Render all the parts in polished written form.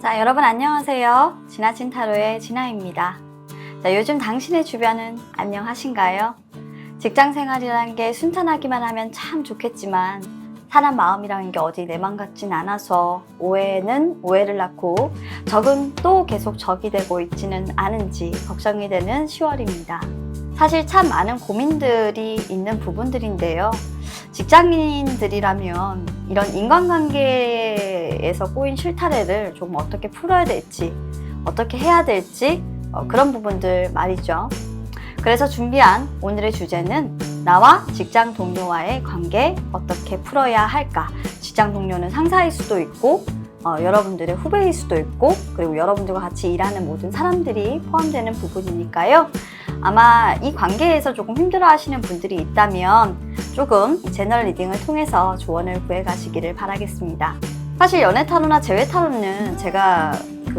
자, 여러분 안녕하세요. 지나친 타로의 진아입니다. 자, 요즘 당신의 주변은 안녕하신가요? 직장 생활이라는 게 순탄하기만 하면 참 좋겠지만 사람 마음이라는 게 어디 내 맘 같진 않아서 오해는 오해를 낳고 적은 또 계속 적이 되고 있지는 않은지 걱정이 되는 10월입니다. 사실 참 많은 고민들이 있는 부분들인데요. 직장인들이라면 이런 인간관계에서 꼬인 실타래를 조금 어떻게 풀어야 될지, 어떻게 해야 될지 그런 부분들 말이죠. 그래서 준비한 오늘의 주제는 나와 직장 동료와의 관계 어떻게 풀어야 할까? 직장 동료는 상사일 수도 있고 여러분들의 후배일 수도 있고 그리고 여러분들과 같이 일하는 모든 사람들이 포함되는 부분이니까요. 아마 이 관계에서 조금 힘들어 하시는 분들이 있다면 조금 제너럴 리딩을 통해서 조언을 구해 가시기를 바라겠습니다. 사실 연애 타로나 재회 타로는 제가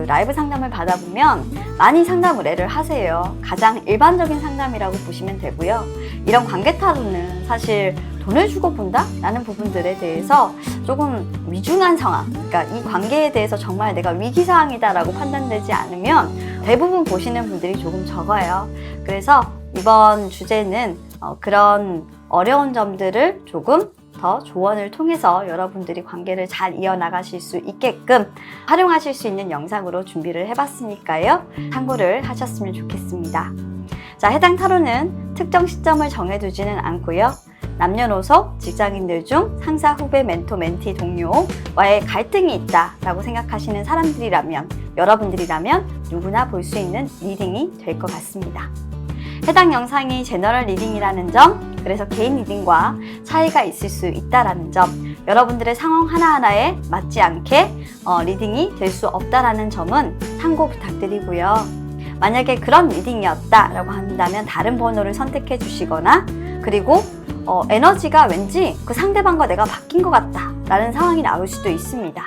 라이브 상담을 받아보면 많이 상담 의뢰를 하세요. 가장 일반적인 상담이라고 보시면 되고요. 이런 관계 타로는 사실 돈을 주고 본다? 라는 부분들에 대해서 조금 위중한 상황, 그러니까 이 관계에 대해서 정말 내가 위기사항이다 라고 판단되지 않으면 대부분 보시는 분들이 조금 적어요. 그래서 이번 주제는 그런 어려운 점들을 조금 더 조언을 통해서 여러분들이 관계를 잘 이어나가실 수 있게끔 활용하실 수 있는 영상으로 준비를 해봤으니까요. 참고를 하셨으면 좋겠습니다. 자, 해당 타로는 특정 시점을 정해두지는 않고요. 남녀노소, 직장인들 중 상사, 후배, 멘토, 멘티, 동료와의 갈등이 있다라고 생각하시는 사람들이라면, 여러분들이라면 누구나 볼 수 있는 리딩이 될 것 같습니다. 해당 영상이 제너럴 리딩이라는 점, 그래서 개인 리딩과 차이가 있을 수 있다는 점, 여러분들의 상황 하나하나에 맞지 않게 리딩이 될 수 없다는 점은 참고 부탁드리고요. 만약에 그런 리딩이었다라고 한다면 다른 번호를 선택해 주시거나, 그리고 에너지가 왠지 그 상대방과 내가 바뀐 것 같다 라는 상황이 나올 수도 있습니다.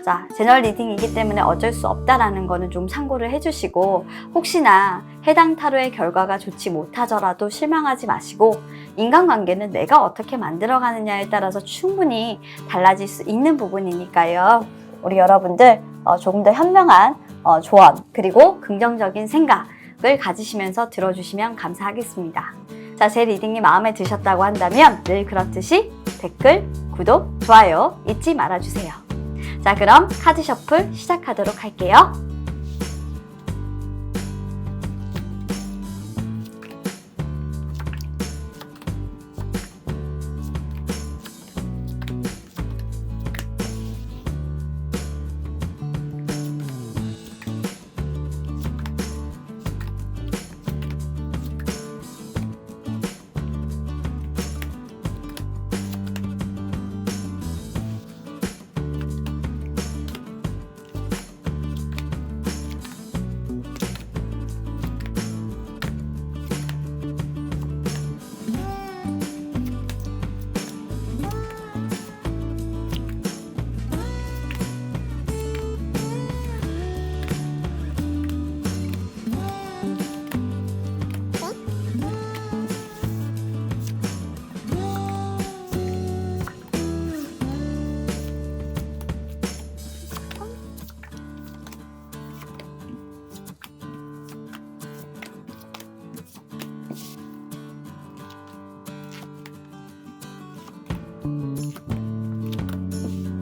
자, 제너럴 리딩이기 때문에 어쩔 수 없다라는 거는 좀 참고를 해주시고, 혹시나 해당 타로의 결과가 좋지 못하더라도 실망하지 마시고, 인간관계는 내가 어떻게 만들어가느냐에 따라서 충분히 달라질 수 있는 부분이니까요. 우리 여러분들 조금 더 현명한 조언 그리고 긍정적인 생각을 가지시면서 들어주시면 감사하겠습니다. 자, 제 리딩이 마음에 드셨다고 한다면 늘 그렇듯이 댓글, 구독, 좋아요 잊지 말아주세요. 자, 그럼 카드 셔플 시작하도록 할게요.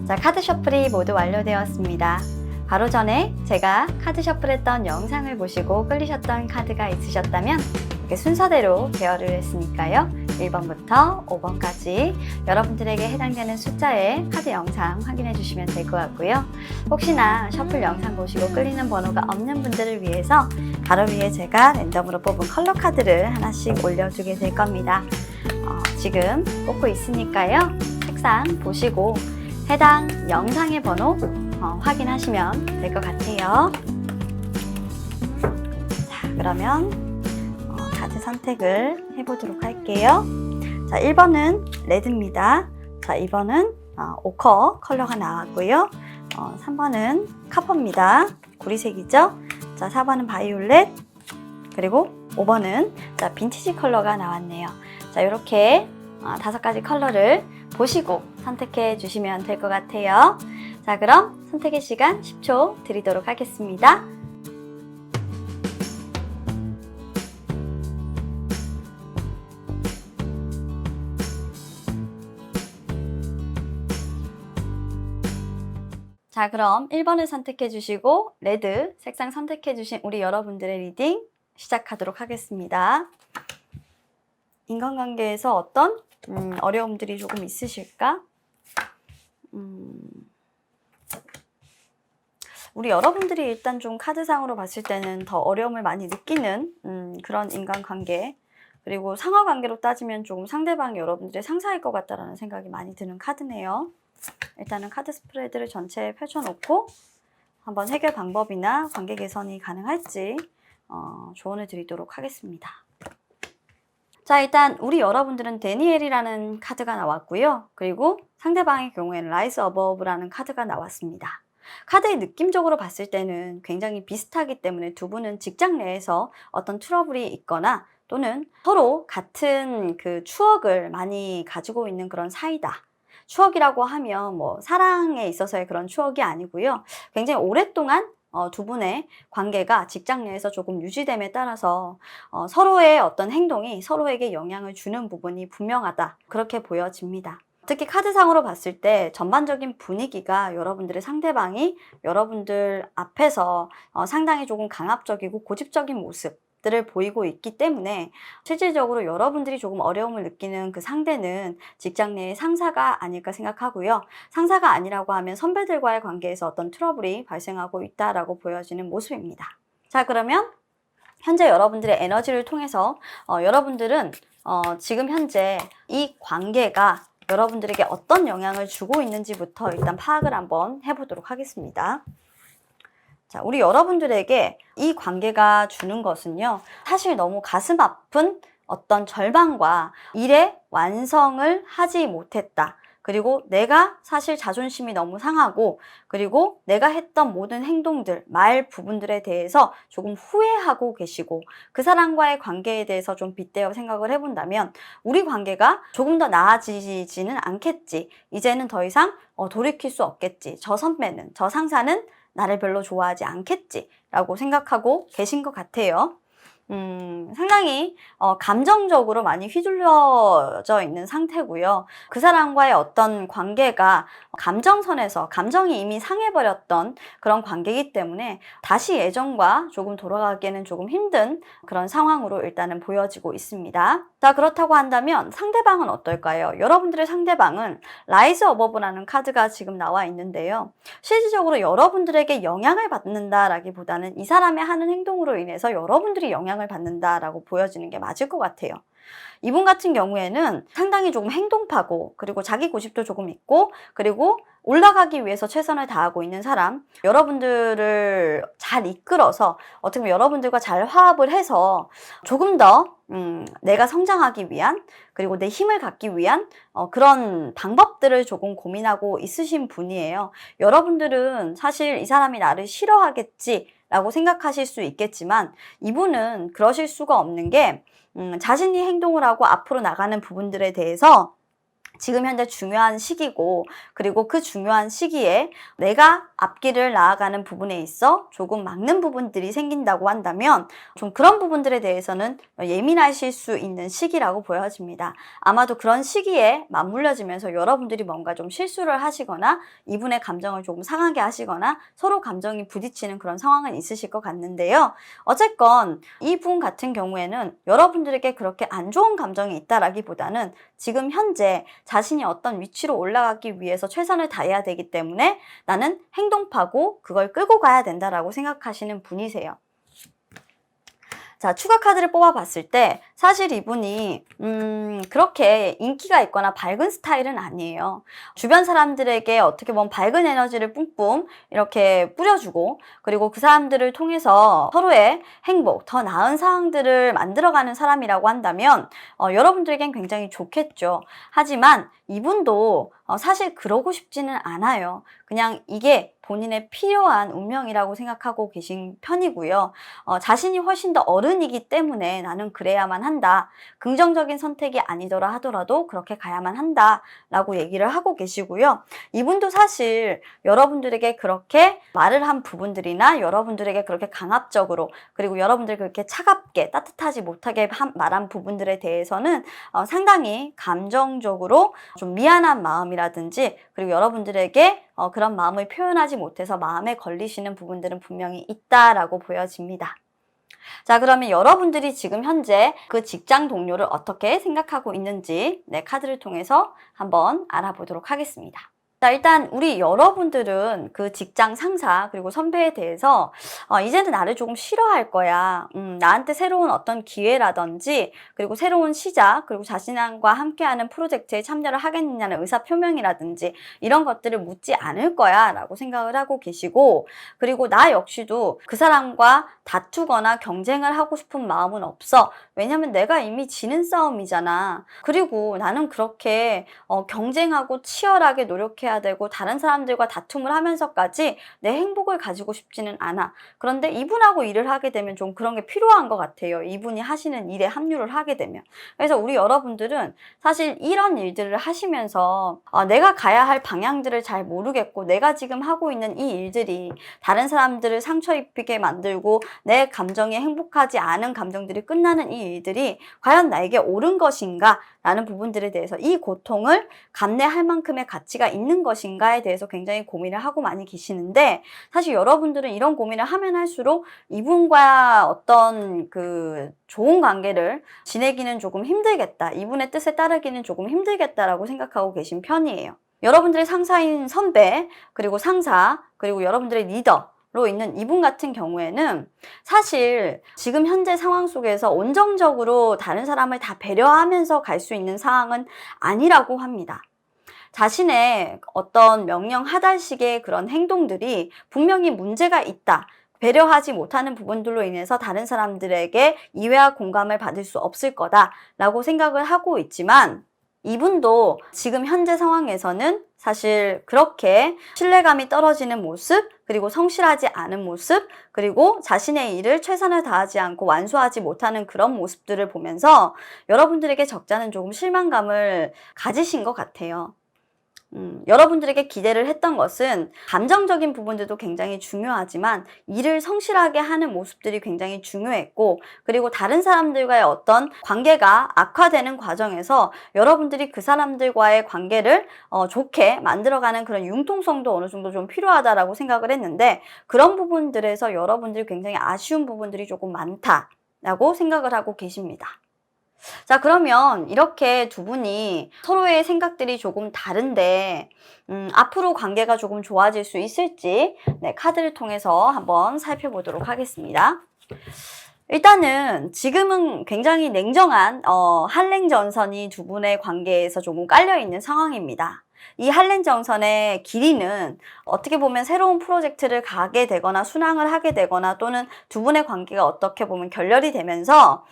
자, 카드 셔플이 모두 완료되었습니다. 바로 전에 제가 카드 셔플했던 영상을 보시고 끌리셨던 카드가 있으셨다면 이렇게 순서대로 대여를 했으니까요. 1번부터 5번까지 여러분들에게 해당되는 숫자의 카드 영상 확인해 주시면 될 것 같고요. 혹시나 셔플 영상 보시고 끌리는 번호가 없는 분들을 위해서 바로 위에 제가 랜덤으로 뽑은 컬러 카드를 하나씩 올려주게 될 겁니다. 지금 뽑고 있으니까요. 책상 보시고 해당 영상의 번호 확인하시면 될 것 같아요. 자, 그러면 카드 선택을 해보도록 할게요. 자, 1번은 레드입니다. 자, 2번은 오커 컬러가 나왔고요. 3번은 카퍼입니다. 구리색이죠. 자, 4번은 바이올렛, 그리고 5번은 자, 빈티지 컬러가 나왔네요. 자, 이렇게 5가지 컬러를 보시고 선택해 주시면 될 것 같아요. 자, 그럼 선택의 시간 10초 드리도록 하겠습니다. 자, 그럼 1번을 선택해 주시고 레드 색상 선택해 주신 우리 여러분들의 리딩 시작하도록 하겠습니다. 인간관계에서 어떤 어려움들이 조금 있으실까? 우리 여러분들이 일단 좀 카드상으로 봤을 때는 더 어려움을 많이 느끼는 그런 인간관계, 그리고 상하관계로 따지면 조금 상대방이 여러분들의 상사일 것 같다라는 생각이 많이 드는 카드네요. 일단은 카드 스프레드를 전체에 펼쳐놓고 한번 해결 방법이나 관계 개선이 가능할지 조언을 드리도록 하겠습니다. 자, 일단 우리 여러분들은 데니엘이라는 카드가 나왔고요. 그리고 상대방의 경우에는 라이즈 어버브라는 카드가 나왔습니다. 카드의 느낌적으로 봤을 때는 굉장히 비슷하기 때문에 두 분은 직장 내에서 어떤 트러블이 있거나 또는 서로 같은 그 추억을 많이 가지고 있는 그런 사이다. 추억이라고 하면 뭐 사랑에 있어서의 그런 추억이 아니고요. 굉장히 오랫동안 두 분의 관계가 직장 내에서 조금 유지됨에 따라서 서로의 어떤 행동이 서로에게 영향을 주는 부분이 분명하다. 그렇게 보여집니다. 특히 카드상으로 봤을 때 전반적인 분위기가 여러분들의 상대방이 여러분들 앞에서 상당히 조금 강압적이고 고집적인 모습들을 보이고 있기 때문에 실질적으로 여러분들이 조금 어려움을 느끼는 그 상대는 직장 내의 상사가 아닐까 생각하고요. 상사가 아니라고 하면 선배들과의 관계에서 어떤 트러블이 발생하고 있다라고 보여지는 모습입니다. 자, 그러면 현재 여러분들의 에너지를 통해서 여러분들은 지금 현재 이 관계가 여러분들에게 어떤 영향을 주고 있는지부터 일단 파악을 한번 해보도록 하겠습니다. 자, 우리 여러분들에게 이 관계가 주는 것은요, 사실 너무 가슴 아픈 어떤 절망과 일의 완성을 하지 못했다. 그리고 내가 사실 자존심이 너무 상하고, 그리고 내가 했던 모든 행동들, 말 부분들에 대해서 조금 후회하고 계시고, 그 사람과의 관계에 대해서 좀 빗대어 생각을 해본다면 우리 관계가 조금 더 나아지지는 않겠지. 이제는 더 이상 돌이킬 수 없겠지. 저 선배는, 저 상사는 나를 별로 좋아하지 않겠지 라고 생각하고 계신 것 같아요. 상당히 감정적으로 많이 휘둘려져 있는 상태고요. 그 사람과의 어떤 관계가 감정선에서 감정이 이미 상해버렸던 그런 관계이기 때문에 다시 예전과 조금 돌아가기에는 조금 힘든 그런 상황으로 일단은 보여지고 있습니다. 자, 그렇다고 한다면 상대방은 어떨까요? 여러분들의 상대방은 라이즈 어버브라는 카드가 지금 나와 있는데요. 실질적으로 여러분들에게 영향을 받는다라기보다는 이 사람의 하는 행동으로 인해서 여러분들이 영향을 받는다라고 보여지는 게 맞을 것 같아요. 이분 같은 경우에는 상당히 조금 행동파고, 그리고 자기 고집도 조금 있고, 그리고 올라가기 위해서 최선을 다하고 있는 사람, 여러분들을 잘 이끌어서 어떻게 보면 여러분들과 잘 화합을 해서 조금 더 내가 성장하기 위한, 그리고 내 힘을 갖기 위한 그런 방법들을 조금 고민하고 있으신 분이에요. 여러분들은 사실 이 사람이 나를 싫어하겠지 라고 생각하실 수 있겠지만 이분은 그러실 수가 없는 게 자신이 행동을 하고 앞으로 나가는 부분들에 대해서 지금 현재 중요한 시기고, 그리고 그 중요한 시기에 내가 앞길을 나아가는 부분에 있어 조금 막는 부분들이 생긴다고 한다면 좀 그런 부분들에 대해서는 예민하실 수 있는 시기라고 보여집니다. 아마도 그런 시기에 맞물려지면서 여러분들이 뭔가 좀 실수를 하시거나 이분의 감정을 조금 상하게 하시거나 서로 감정이 부딪히는 그런 상황은 있으실 것 같는데요. 어쨌건 이분 같은 경우에는 여러분들에게 그렇게 안 좋은 감정이 있다라기보다는 지금 현재 자신이 어떤 위치로 올라가기 위해서 최선을 다해야 되기 때문에 나는 행동파고 그걸 끌고 가야 된다라고 생각하시는 분이세요. 자, 추가 카드를 뽑아봤을 때 사실 이분이 그렇게 인기가 있거나 밝은 스타일은 아니에요. 주변 사람들에게 어떻게 보면 밝은 에너지를 뿜뿜 이렇게 뿌려주고, 그리고 그 사람들을 통해서 서로의 행복, 더 나은 상황들을 만들어가는 사람이라고 한다면 여러분들에겐 굉장히 좋겠죠. 하지만 이분도 사실 그러고 싶지는 않아요. 그냥 이게 본인의 필요한 운명이라고 생각하고 계신 편이고요. 자신이 훨씬 더 어른이기 때문에 나는 그래야만 한다. 긍정적인 선택이 아니더라 하더라도 그렇게 가야만 한다. 라고 얘기를 하고 계시고요. 이분도 사실 여러분들에게 그렇게 말을 한 부분들이나 여러분들에게 그렇게 강압적으로 그리고 여러분들 그렇게 차갑게 따뜻하지 못하게 말한 부분들에 대해서는 상당히 감정적으로 좀 미안한 마음이라든지 그리고 여러분들에게 그런 마음을 표현하지 못해서 마음에 걸리시는 부분들은 분명히 있다라고 보여집니다. 자, 그러면 여러분들이 지금 현재 그 직장 동료를 어떻게 생각하고 있는지 카드를 통해서 한번 알아보도록 하겠습니다. 자, 일단 우리 여러분들은 그 직장 상사 그리고 선배에 대해서 이제는 나를 조금 싫어할 거야. 나한테 새로운 어떤 기회라든지 그리고 새로운 시작 그리고 자신과 함께하는 프로젝트에 참여를 하겠느냐는 의사표명이라든지 이런 것들을 묻지 않을 거야 라고 생각을 하고 계시고 그리고 나 역시도 그 사람과 다투거나 경쟁을 하고 싶은 마음은 없어. 왜냐면 내가 이미 지는 싸움이잖아. 그리고 나는 그렇게 경쟁하고 치열하게 노력해야 되고 다른 사람들과 다툼을 하면서까지 내 행복을 가지고 싶지는 않아. 그런데 이분하고 일을 하게 되면 좀 그런 게 필요한 것 같아요. 이분이 하시는 일에 합류를 하게 되면. 그래서 우리 여러분들은 사실 이런 일들을 하시면서 내가 가야 할 방향들을 잘 모르겠고 내가 지금 하고 있는 이 일들이 다른 사람들을 상처 입히게 만들고 내 감정이 행복하지 않은 감정들이 끝나는 이 일들이 과연 나에게 옳은 것인가 라는 부분들에 대해서 이 고통을 감내할 만큼의 가치가 있는 것인가에 대해서 굉장히 고민을 하고 많이 계시는데 사실 여러분들은 이런 고민을 하면 할수록 이분과 어떤 그 좋은 관계를 지내기는 조금 힘들겠다. 이분의 뜻에 따르기는 조금 힘들겠다라고 생각하고 계신 편이에요. 여러분들의 상사인 선배, 그리고 상사, 그리고 여러분들의 리더 로 있는 이분 같은 경우에는 사실 지금 현재 상황 속에서 온정적으로 다른 사람을 다 배려하면서 갈 수 있는 상황은 아니라고 합니다. 자신의 어떤 명령 하달식의 그런 행동들이 분명히 문제가 있다. 배려하지 못하는 부분들로 인해서 다른 사람들에게 이해와 공감을 받을 수 없을 거다라고 생각을 하고 있지만 이분도 지금 현재 상황에서는 사실 그렇게 신뢰감이 떨어지는 모습, 그리고 성실하지 않은 모습, 그리고 자신의 일을 최선을 다하지 않고 완수하지 못하는 그런 모습들을 보면서 여러분들에게 적잖은 조금 실망감을 가지신 것 같아요. 여러분들에게 기대를 했던 것은 감정적인 부분들도 굉장히 중요하지만 일을 성실하게 하는 모습들이 굉장히 중요했고 그리고 다른 사람들과의 어떤 관계가 악화되는 과정에서 여러분들이 그 사람들과의 관계를 좋게 만들어가는 그런 융통성도 어느 정도 좀 필요하다라고 생각을 했는데 그런 부분들에서 여러분들이 굉장히 아쉬운 부분들이 조금 많다라고 생각을 하고 계십니다. 자, 그러면 이렇게 두 분이 서로의 생각들이 조금 다른데 앞으로 관계가 조금 좋아질 수 있을지 카드를 통해서 한번 살펴보도록 하겠습니다. 일단은 지금은 굉장히 냉정한 한랭전선이 두 분의 관계에서 조금 깔려있는 상황입니다. 이 한랭정선의 길이는 어떻게 보면 새로운 프로젝트를 가게 되거나 순항을 하게 되거나 또는 두 분의 관계가 어떻게 보면 결렬이 되면서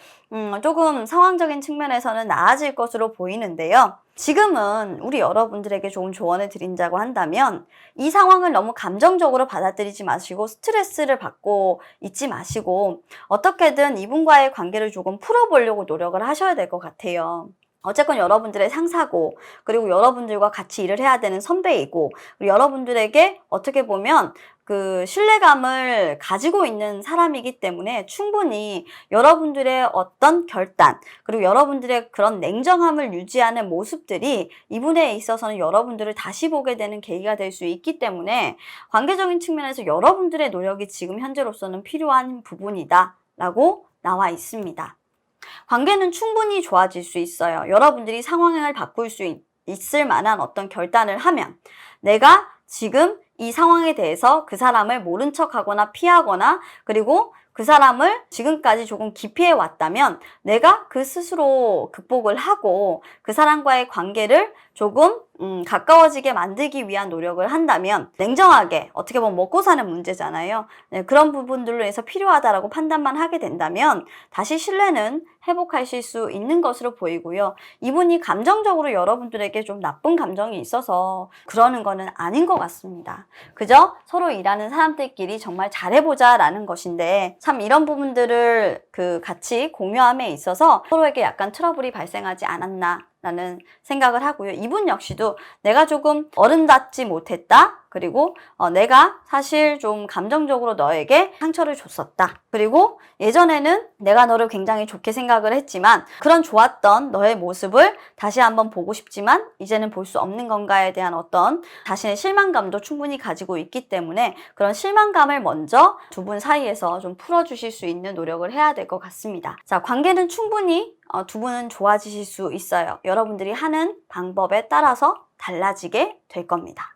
조금 상황적인 측면에서는 나아질 것으로 보이는데요. 지금은 우리 여러분들에게 좋은 조언을 드린다고 한다면 이 상황을 너무 감정적으로 받아들이지 마시고 스트레스를 받고 있지 마시고 어떻게든 이분과의 관계를 조금 풀어보려고 노력을 하셔야 될 것 같아요. 어쨌건 여러분들의 상사고 그리고 여러분들과 같이 일을 해야 되는 선배이고 그리고 여러분들에게 어떻게 보면 그 신뢰감을 가지고 있는 사람이기 때문에 충분히 여러분들의 어떤 결단 그리고 여러분들의 그런 냉정함을 유지하는 모습들이 이분에 있어서는 여러분들을 다시 보게 되는 계기가 될 수 있기 때문에 관계적인 측면에서 여러분들의 노력이 지금 현재로서는 필요한 부분이다 라고 나와 있습니다. 관계는 충분히 좋아질 수 있어요. 여러분들이 상황을 바꿀 수 있을 만한 어떤 결단을 하면 내가 지금 이 상황에 대해서 그 사람을 모른 척하거나 피하거나 그리고 그 사람을 지금까지 조금 기피해 왔다면 내가 그 스스로 극복을 하고 그 사람과의 관계를 조금 가까워지게 만들기 위한 노력을 한다면 냉정하게 어떻게 보면 먹고 사는 문제잖아요. 네, 그런 부분들로 해서 필요하다라고 판단만 하게 된다면 다시 신뢰는 회복하실 수 있는 것으로 보이고요. 이분이 감정적으로 여러분들에게 좀 나쁜 감정이 있어서 그러는 거는 아닌 것 같습니다. 그저 서로 일하는 사람들끼리 정말 잘해보자 라는 것인데 참 이런 부분들을 같이 공유함에 있어서 서로에게 약간 트러블이 발생하지 않았나 라는 생각을 하고요. 이분 역시도 내가 조금 어른답지 못했다. 그리고 내가 사실 좀 감정적으로 너에게 상처를 줬었다. 그리고 예전에는 내가 너를 굉장히 좋게 생각을 했지만 그런 좋았던 너의 모습을 다시 한번 보고 싶지만 이제는 볼 수 없는 건가에 대한 어떤 자신의 실망감도 충분히 가지고 있기 때문에 그런 실망감을 먼저 두 분 사이에서 좀 풀어주실 수 있는 노력을 해야 될 것 같습니다. 자, 관계는 충분히 두 분은 좋아지실 수 있어요. 여러분들이 하는 방법에 따라서 달라지게 될 겁니다.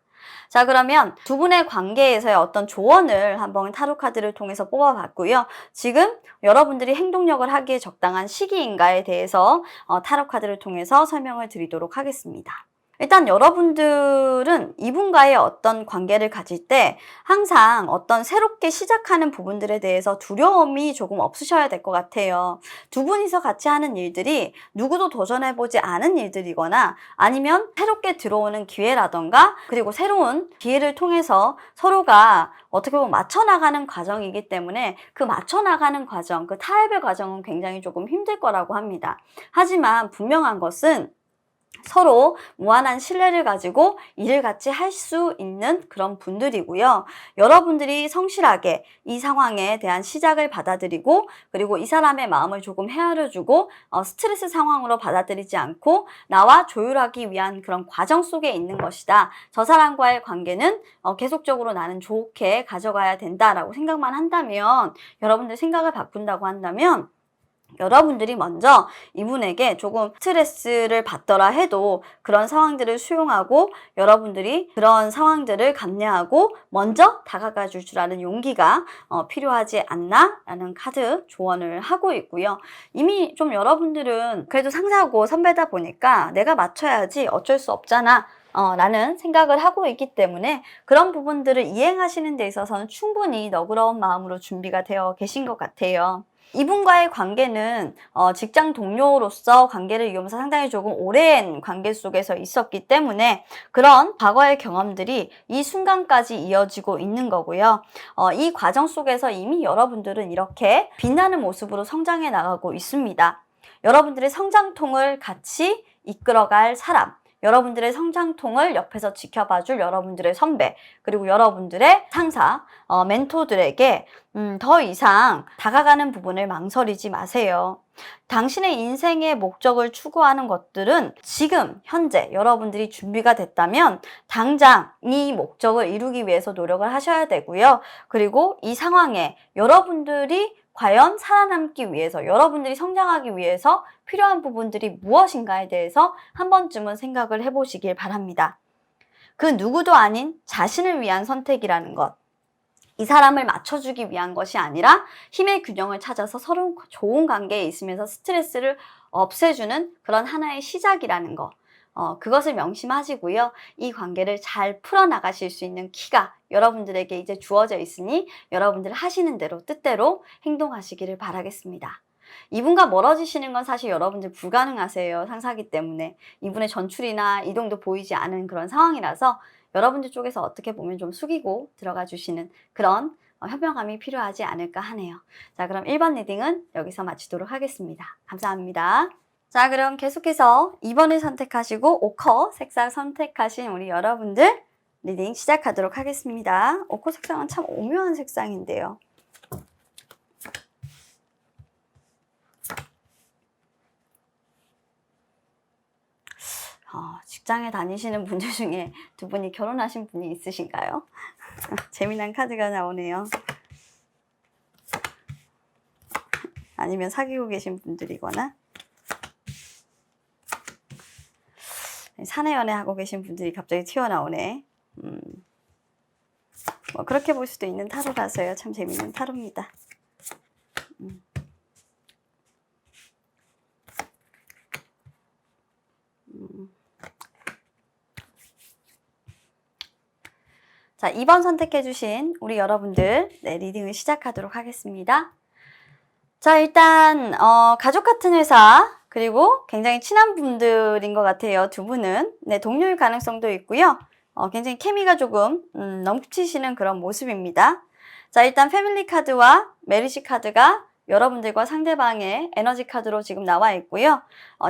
자, 그러면 두 분의 관계에서의 어떤 조언을 한번 타로 카드를 통해서 뽑아봤고요. 지금 여러분들이 행동력을 하기에 적당한 시기인가에 대해서 타로 카드를 통해서 설명을 드리도록 하겠습니다. 일단 여러분들은 이분과의 어떤 관계를 가질 때 항상 어떤 새롭게 시작하는 부분들에 대해서 두려움이 조금 없으셔야 될 것 같아요. 두 분이서 같이 하는 일들이 누구도 도전해보지 않은 일들이거나 아니면 새롭게 들어오는 기회라던가 그리고 새로운 기회를 통해서 서로가 어떻게 보면 맞춰나가는 과정이기 때문에 그 맞춰나가는 과정, 그 타협의 과정은 굉장히 조금 힘들 거라고 합니다. 하지만 분명한 것은 서로 무한한 신뢰를 가지고 일을 같이 할 수 있는 그런 분들이고요. 여러분들이 성실하게 이 상황에 대한 시작을 받아들이고 그리고 이 사람의 마음을 조금 헤아려주고 스트레스 상황으로 받아들이지 않고 나와 조율하기 위한 그런 과정 속에 있는 것이다. 저 사람과의 관계는 계속적으로 나는 좋게 가져가야 된다라고 생각만 한다면 여러분들 생각을 바꾼다고 한다면 여러분들이 먼저 이분에게 조금 스트레스를 받더라 해도 그런 상황들을 수용하고 여러분들이 그런 상황들을 감내하고 먼저 다가가 줄 줄 아는 용기가 필요하지 않나 라는 카드 조언을 하고 있고요. 이미 좀 여러분들은 그래도 상사하고 선배다 보니까 내가 맞춰야지 어쩔 수 없잖아 라는 생각을 하고 있기 때문에 그런 부분들을 이행하시는 데 있어서는 충분히 너그러운 마음으로 준비가 되어 계신 것 같아요. 이분과의 관계는 직장 동료로서 관계를 이루면서 상당히 조금 오랜 관계 속에서 있었기 때문에 그런 과거의 경험들이 이 순간까지 이어지고 있는 거고요. 이 과정 속에서 이미 여러분들은 이렇게 빛나는 모습으로 성장해 나가고 있습니다. 여러분들의 성장통을 같이 이끌어갈 사람, 여러분들의 성장통을 옆에서 지켜봐줄 여러분들의 선배, 그리고 여러분들의 상사, 멘토들에게 더 이상 다가가는 부분을 망설이지 마세요. 당신의 인생의 목적을 추구하는 것들은 지금 현재 여러분들이 준비가 됐다면 당장 이 목적을 이루기 위해서 노력을 하셔야 되고요. 그리고 이 상황에 여러분들이 과연 살아남기 위해서 여러분들이 성장하기 위해서 필요한 부분들이 무엇인가에 대해서 한 번쯤은 생각을 해보시길 바랍니다. 그 누구도 아닌 자신을 위한 선택이라는 것. 이 사람을 맞춰주기 위한 것이 아니라 힘의 균형을 찾아서 서로 좋은 관계에 있으면서 스트레스를 없애주는 그런 하나의 시작이라는 것. 그것을 명심하시고요. 이 관계를 잘 풀어나가실 수 있는 키가 여러분들에게 이제 주어져 있으니 여러분들 하시는 대로 뜻대로 행동하시기를 바라겠습니다. 이분과 멀어지시는 건 사실 여러분들 불가능하세요. 상사기 때문에. 이분의 전출이나 이동도 보이지 않은 그런 상황이라서 여러분들 쪽에서 어떻게 보면 좀 숙이고 들어가 주시는 그런 현명함이 필요하지 않을까 하네요. 자, 그럼 1번 리딩은 여기서 마치도록 하겠습니다. 감사합니다. 자, 그럼 계속해서 2번을 선택하시고 오커 색상 선택하신 우리 여러분들 리딩 시작하도록 하겠습니다. 오커 색상은 참 오묘한 색상인데요. 직장에 다니시는 분들 중에 두 분이 결혼하신 분이 있으신가요? 재미난 카드가 나오네요. 아니면 사귀고 계신 분들이거나 사내 연애하고 계신 분들이 갑자기 튀어나오네. 뭐 그렇게 볼 수도 있는 타로라서요. 참 재밌는 타로입니다. 자, 2번 선택해주신 우리 여러분들, 네, 리딩을 시작하도록 하겠습니다. 자, 일단, 가족 같은 회사, 그리고 굉장히 친한 분들인 것 같아요. 두 분은. 네, 동료일 가능성도 있고요. 굉장히 케미가 조금, 넘치시는 그런 모습입니다. 자, 일단 패밀리 카드와 메리시 카드가 여러분들과 상대방의 에너지 카드로 지금 나와 있고요.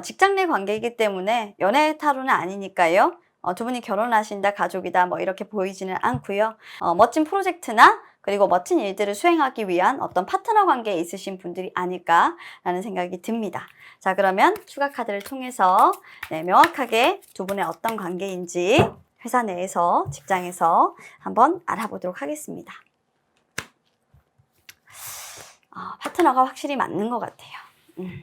직장 내 관계이기 때문에 연애 타로는 아니니까요. 두 분이 결혼하신다, 가족이다, 뭐 이렇게 보이지는 않고요. 멋진 프로젝트나 그리고 멋진 일들을 수행하기 위한 어떤 파트너 관계에 있으신 분들이 아닐까라는 생각이 듭니다. 자, 그러면 추가 카드를 통해서 네, 명확하게 두 분의 어떤 관계인지 회사 내에서, 직장에서 한번 알아보도록 하겠습니다. 파트너가 확실히 맞는 것 같아요.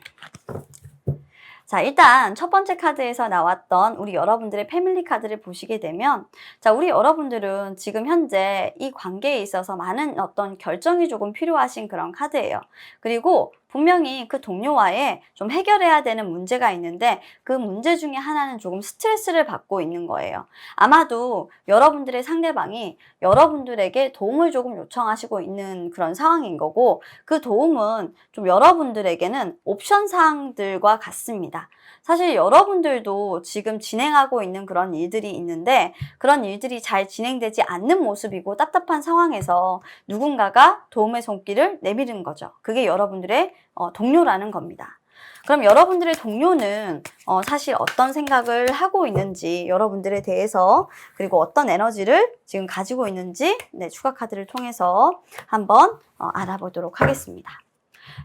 자, 일단 첫 번째 카드에서 나왔던 우리 여러분들의 패밀리 카드를 보시게 되면, 자, 우리 여러분들은 지금 현재 이 관계에 있어서 많은 어떤 결정이 조금 필요하신 그런 카드예요. 그리고 분명히 그 동료와의 좀 해결해야 되는 문제가 있는데 그 문제 중에 하나는 조금 스트레스를 받고 있는 거예요. 아마도 여러분들의 상대방이 여러분들에게 도움을 조금 요청하시고 있는 그런 상황인 거고, 그 도움은 좀 여러분들에게는 옵션 사항들과 같습니다. 사실 여러분들도 지금 진행하고 있는 그런 일들이 있는데 그런 일들이 잘 진행되지 않는 모습이고 답답한 상황에서 누군가가 도움의 손길을 내미는 거죠. 그게 여러분들의 동료라는 겁니다. 그럼 여러분들의 동료는 사실 어떤 생각을 하고 있는지, 여러분들에 대해서, 그리고 어떤 에너지를 지금 가지고 있는지, 네, 추가 카드를 통해서 한번 알아보도록 하겠습니다.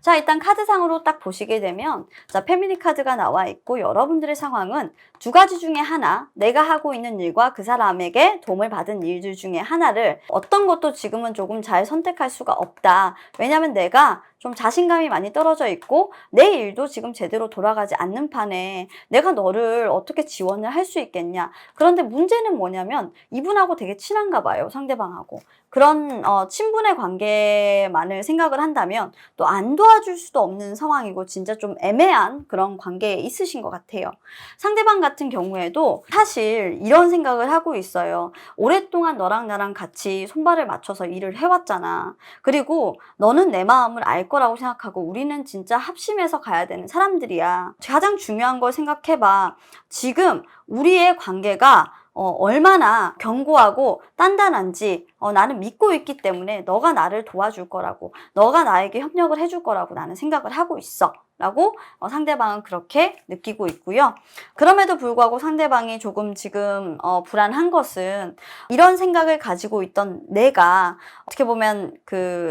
자, 일단 카드상으로 딱 보시게 되면, 자, 패밀리 카드가 나와 있고 여러분들의 상황은 두 가지 중에 하나, 내가 하고 있는 일과 그 사람에게 도움을 받은 일들 중에 하나를 어떤 것도 지금은 조금 잘 선택할 수가 없다. 왜냐면 내가 좀 자신감이 많이 떨어져 있고 내 일도 지금 제대로 돌아가지 않는 판에 내가 너를 어떻게 지원을 할 수 있겠냐. 그런데 문제는 뭐냐면 이분하고 되게 친한가 봐요, 상대방하고. 그런 친분의 관계만을 생각을 한다면 또 안 도와줄 수도 없는 상황이고 진짜 좀 애매한 그런 관계에 있으신 것 같아요. 상대방 같은 경우에도 사실 이런 생각을 하고 있어요. 오랫동안 너랑 나랑 같이 손발을 맞춰서 일을 해왔잖아. 그리고 너는 내 마음을 알 거라고 생각하고 우리는 진짜 합심해서 가야 되는 사람들이야. 가장 중요한 걸 생각해봐. 지금 우리의 관계가 얼마나 견고하고 단단한지 나는 믿고 있기 때문에 너가 나를 도와줄 거라고, 너가 나에게 협력을 해줄 거라고 나는 생각을 하고 있어 라고 상대방은 그렇게 느끼고 있고요. 그럼에도 불구하고 상대방이 조금 지금 불안한 것은 이런 생각을 가지고 있던 내가 어떻게 보면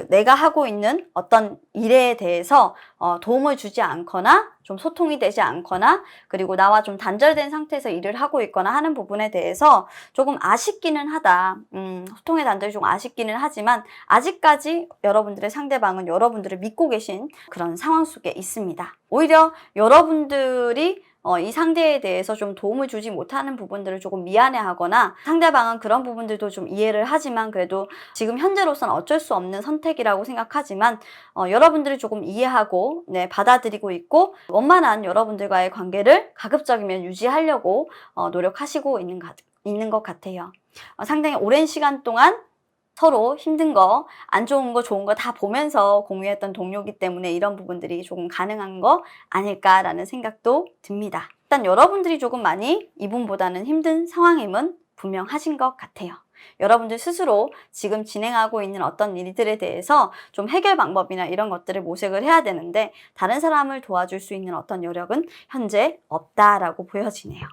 내가 하고 있는 어떤 일에 대해서 도움을 주지 않거나 좀 소통이 되지 않거나 그리고 나와 좀 단절된 상태에서 일을 하고 있거나 하는 부분에 대해서 조금 아쉽기는 하다. 소통의 단절이 좀 아쉽기는 하지만 아직까지 여러분들의 상대방은 여러분들을 믿고 계신 그런 상황 속에 있습니다. 오히려 여러분들이 이 상대에 대해서 좀 도움을 주지 못하는 부분들을 조금 미안해하거나 상대방은 그런 부분들도 좀 이해를 하지만 그래도 지금 현재로서는 어쩔 수 없는 선택이라고 생각하지만 여러분들이 조금 이해하고 네, 받아들이고 있고 원만한 여러분들과의 관계를 가급적이면 유지하려고 노력하시고 있는 것 같아요. 상당히 오랜 시간 동안 서로 힘든 거, 안 좋은 거, 좋은 거 다 보면서 공유했던 동료이기 때문에 이런 부분들이 조금 가능한 거 아닐까라는 생각도 듭니다. 일단 여러분들이 조금 많이 이분보다는 힘든 상황임은 분명하신 것 같아요. 여러분들 스스로 지금 진행하고 있는 어떤 일들에 대해서 좀 해결 방법이나 이런 것들을 모색을 해야 되는데 다른 사람을 도와줄 수 있는 어떤 여력은 현재 없다라고 보여지네요.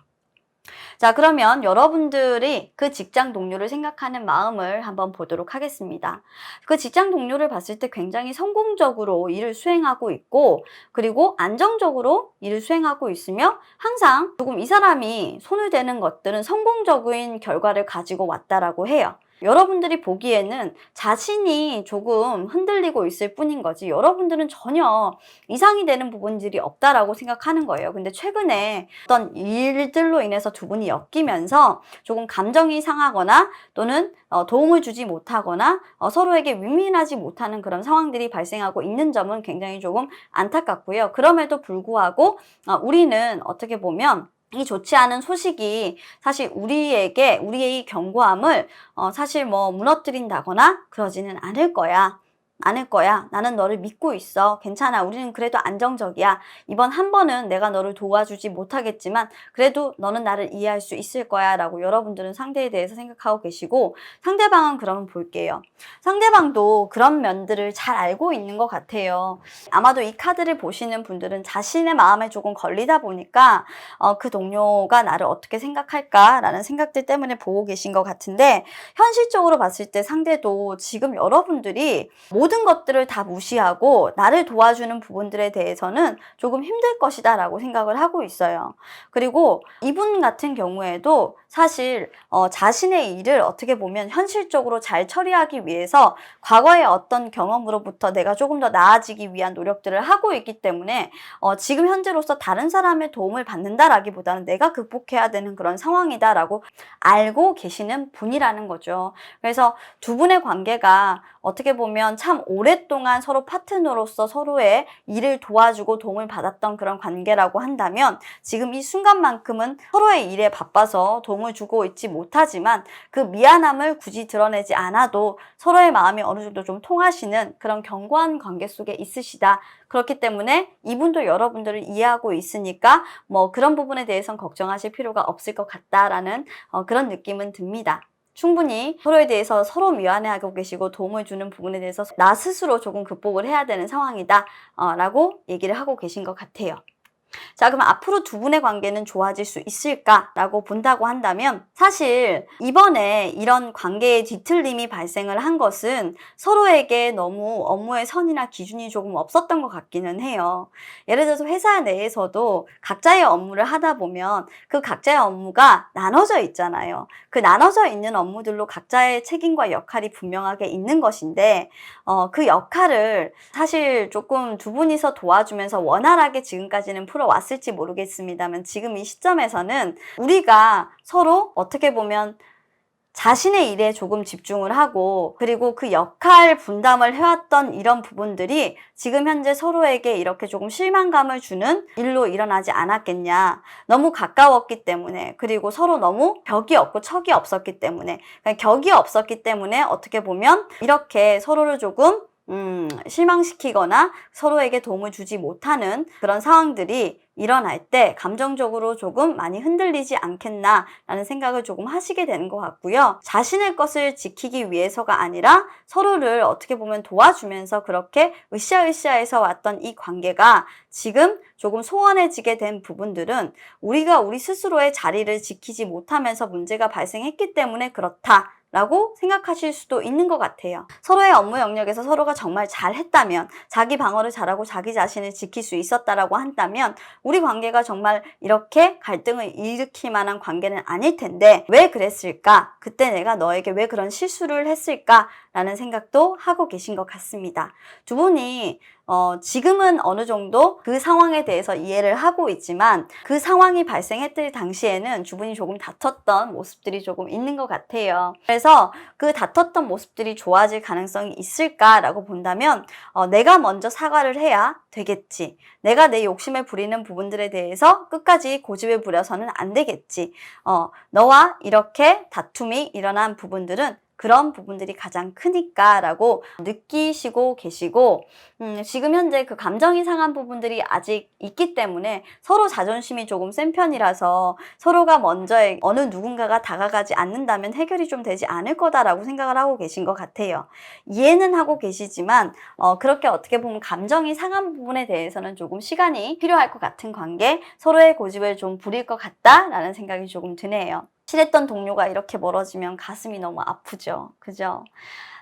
자, 그러면 여러분들이 그 직장 동료를 생각하는 마음을 한번 보도록 하겠습니다. 그 직장 동료를 봤을 때 굉장히 성공적으로 일을 수행하고 있고 그리고 안정적으로 일을 수행하고 있으며 항상 조금 이 사람이 손을 대는 것들은 성공적인 결과를 가지고 왔다라고 해요. 여러분들이 보기에는 자신이 조금 흔들리고 있을 뿐인 거지 여러분들은 전혀 이상이 되는 부분들이 없다라고 생각하는 거예요. 근데 최근에 어떤 일들로 인해서 두 분이 엮이면서 조금 감정이 상하거나 또는 도움을 주지 못하거나 서로에게 윈윈하지 못하는 그런 상황들이 발생하고 있는 점은 굉장히 조금 안타깝고요. 그럼에도 불구하고 우리는 어떻게 보면 이 좋지 않은 소식이 사실 우리의 견고함을 사실 뭐 무너뜨린다거나 그러지는 않을 거야. 나는 너를 믿고 있어. 괜찮아. 우리는 그래도 안정적이야. 이번 한 번은 내가 너를 도와주지 못하겠지만 그래도 너는 나를 이해할 수 있을 거야. 라고 여러분들은 상대에 대해서 생각하고 계시고, 상대방은 그러면 볼게요. 상대방도 그런 면들을 잘 알고 있는 것 같아요. 아마도 이 카드를 보시는 분들은 자신의 마음에 조금 걸리다 보니까 그 동료가 나를 어떻게 생각할까라는 생각들 때문에 보고 계신 것 같은데, 현실적으로 봤을 때 상대도 지금 여러분들이 모든 것들을 다 무시하고 나를 도와주는 부분들에 대해서는 조금 힘들 것이다 라고 생각을 하고 있어요. 그리고 이분 같은 경우에도 사실 자신의 일을 어떻게 보면 현실적으로 잘 처리하기 위해서 과거의 어떤 경험으로부터 내가 조금 더 나아지기 위한 노력들을 하고 있기 때문에 지금 현재로서 다른 사람의 도움을 받는다라기보다는 내가 극복해야 되는 그런 상황이다라고 알고 계시는 분이라는 거죠. 그래서 두 분의 관계가 어떻게 보면 참 오랫동안 서로 파트너로서 서로의 일을 도와주고 도움을 받았던 그런 관계라고 한다면, 지금 이 순간만큼은 서로의 일에 바빠서 도움을 주고 있지 못하지만 그 미안함을 굳이 드러내지 않아도 서로의 마음이 어느 정도 좀 통하시는 그런 견고한 관계 속에 있으시다. 그렇기 때문에 이분도 여러분들을 이해하고 있으니까 뭐 그런 부분에 대해서는 걱정하실 필요가 없을 것 같다라는 그런 느낌은 듭니다. 충분히 서로에 대해서 서로 미안해하고 계시고 도움을 주는 부분에 대해서 나 스스로 조금 극복을 해야 되는 상황이다 라고 얘기를 하고 계신 것 같아요. 자, 그럼 앞으로 두 분의 관계는 좋아질 수 있을까라고 본다고 한다면, 사실 이번에 이런 관계의 뒤틀림이 발생을 한 것은 서로에게 너무 업무의 선이나 기준이 조금 없었던 것 같기는 해요. 예를 들어서 회사 내에서도 각자의 업무를 하다 보면 그 각자의 업무가 나눠져 있잖아요. 그 나눠져 있는 업무들로 각자의 책임과 역할이 분명하게 있는 것인데 그 역할을 사실 조금 두 분이서 도와주면서 원활하게 지금까지는 풀어왔을지 모르겠습니다만, 지금 이 시점에서는 우리가 서로 어떻게 보면 자신의 일에 조금 집중을 하고, 그리고 그 역할 분담을 해왔던 이런 부분들이 지금 현재 서로에게 이렇게 조금 실망감을 주는 일로 일어나지 않았겠냐. 너무 가까웠기 때문에, 그리고 서로 너무 벽이 없고 척이 없었기 때문에, 그러니까 격이 없었기 때문에 어떻게 보면 이렇게 서로를 조금 실망시키거나 서로에게 도움을 주지 못하는 그런 상황들이 일어날 때 감정적으로 조금 많이 흔들리지 않겠나라는 생각을 조금 하시게 되는 것 같고요. 자신의 것을 지키기 위해서가 아니라 서로를 어떻게 보면 도와주면서 그렇게 으쌰으쌰해서 왔던 이 관계가 지금 조금 소원해지게 된 부분들은 우리가 우리 스스로의 자리를 지키지 못하면서 문제가 발생했기 때문에 그렇다 라고 생각하실 수도 있는 것 같아요. 서로의 업무 영역에서 서로가 정말 잘했다면, 자기 방어를 잘하고 자기 자신을 지킬 수 있었다라고 한다면 우리 관계가 정말 이렇게 갈등을 일으킬 만한 관계는 아닐 텐데 왜 그랬을까? 그때 내가 너에게 왜 그런 실수를 했을까? 라는 생각도 하고 계신 것 같습니다. 두 분이 지금은 어느 정도 그 상황에 대해서 이해를 하고 있지만 그 상황이 발생했을 당시에는 두 분이 조금 다퉜던 모습들이 조금 있는 것 같아요. 그래서 그 다퉜던 모습들이 좋아질 가능성이 있을까라고 본다면 내가 먼저 사과를 해야 되겠지. 내가 내 욕심을 부리는 부분들에 대해서 끝까지 고집을 부려서는 안 되겠지. 너와 이렇게 다툼이 일어난 부분들은 그런 부분들이 가장 크니까 라고 느끼시고 계시고, 지금 현재 그 감정이 상한 부분들이 아직 있기 때문에 서로 자존심이 조금 센 편이라서 서로가 먼저 어느 누군가가 다가가지 않는다면 해결이 좀 되지 않을 거다라고 생각을 하고 계신 것 같아요. 이해는 하고 계시지만 그렇게 어떻게 보면 감정이 상한 부분에 대해서는 조금 시간이 필요할 것 같은 관계, 서로의 고집을 좀 부릴 것 같다라는 생각이 조금 드네요. 친했던 동료가 이렇게 멀어지면 가슴이 너무 아프죠. 그죠?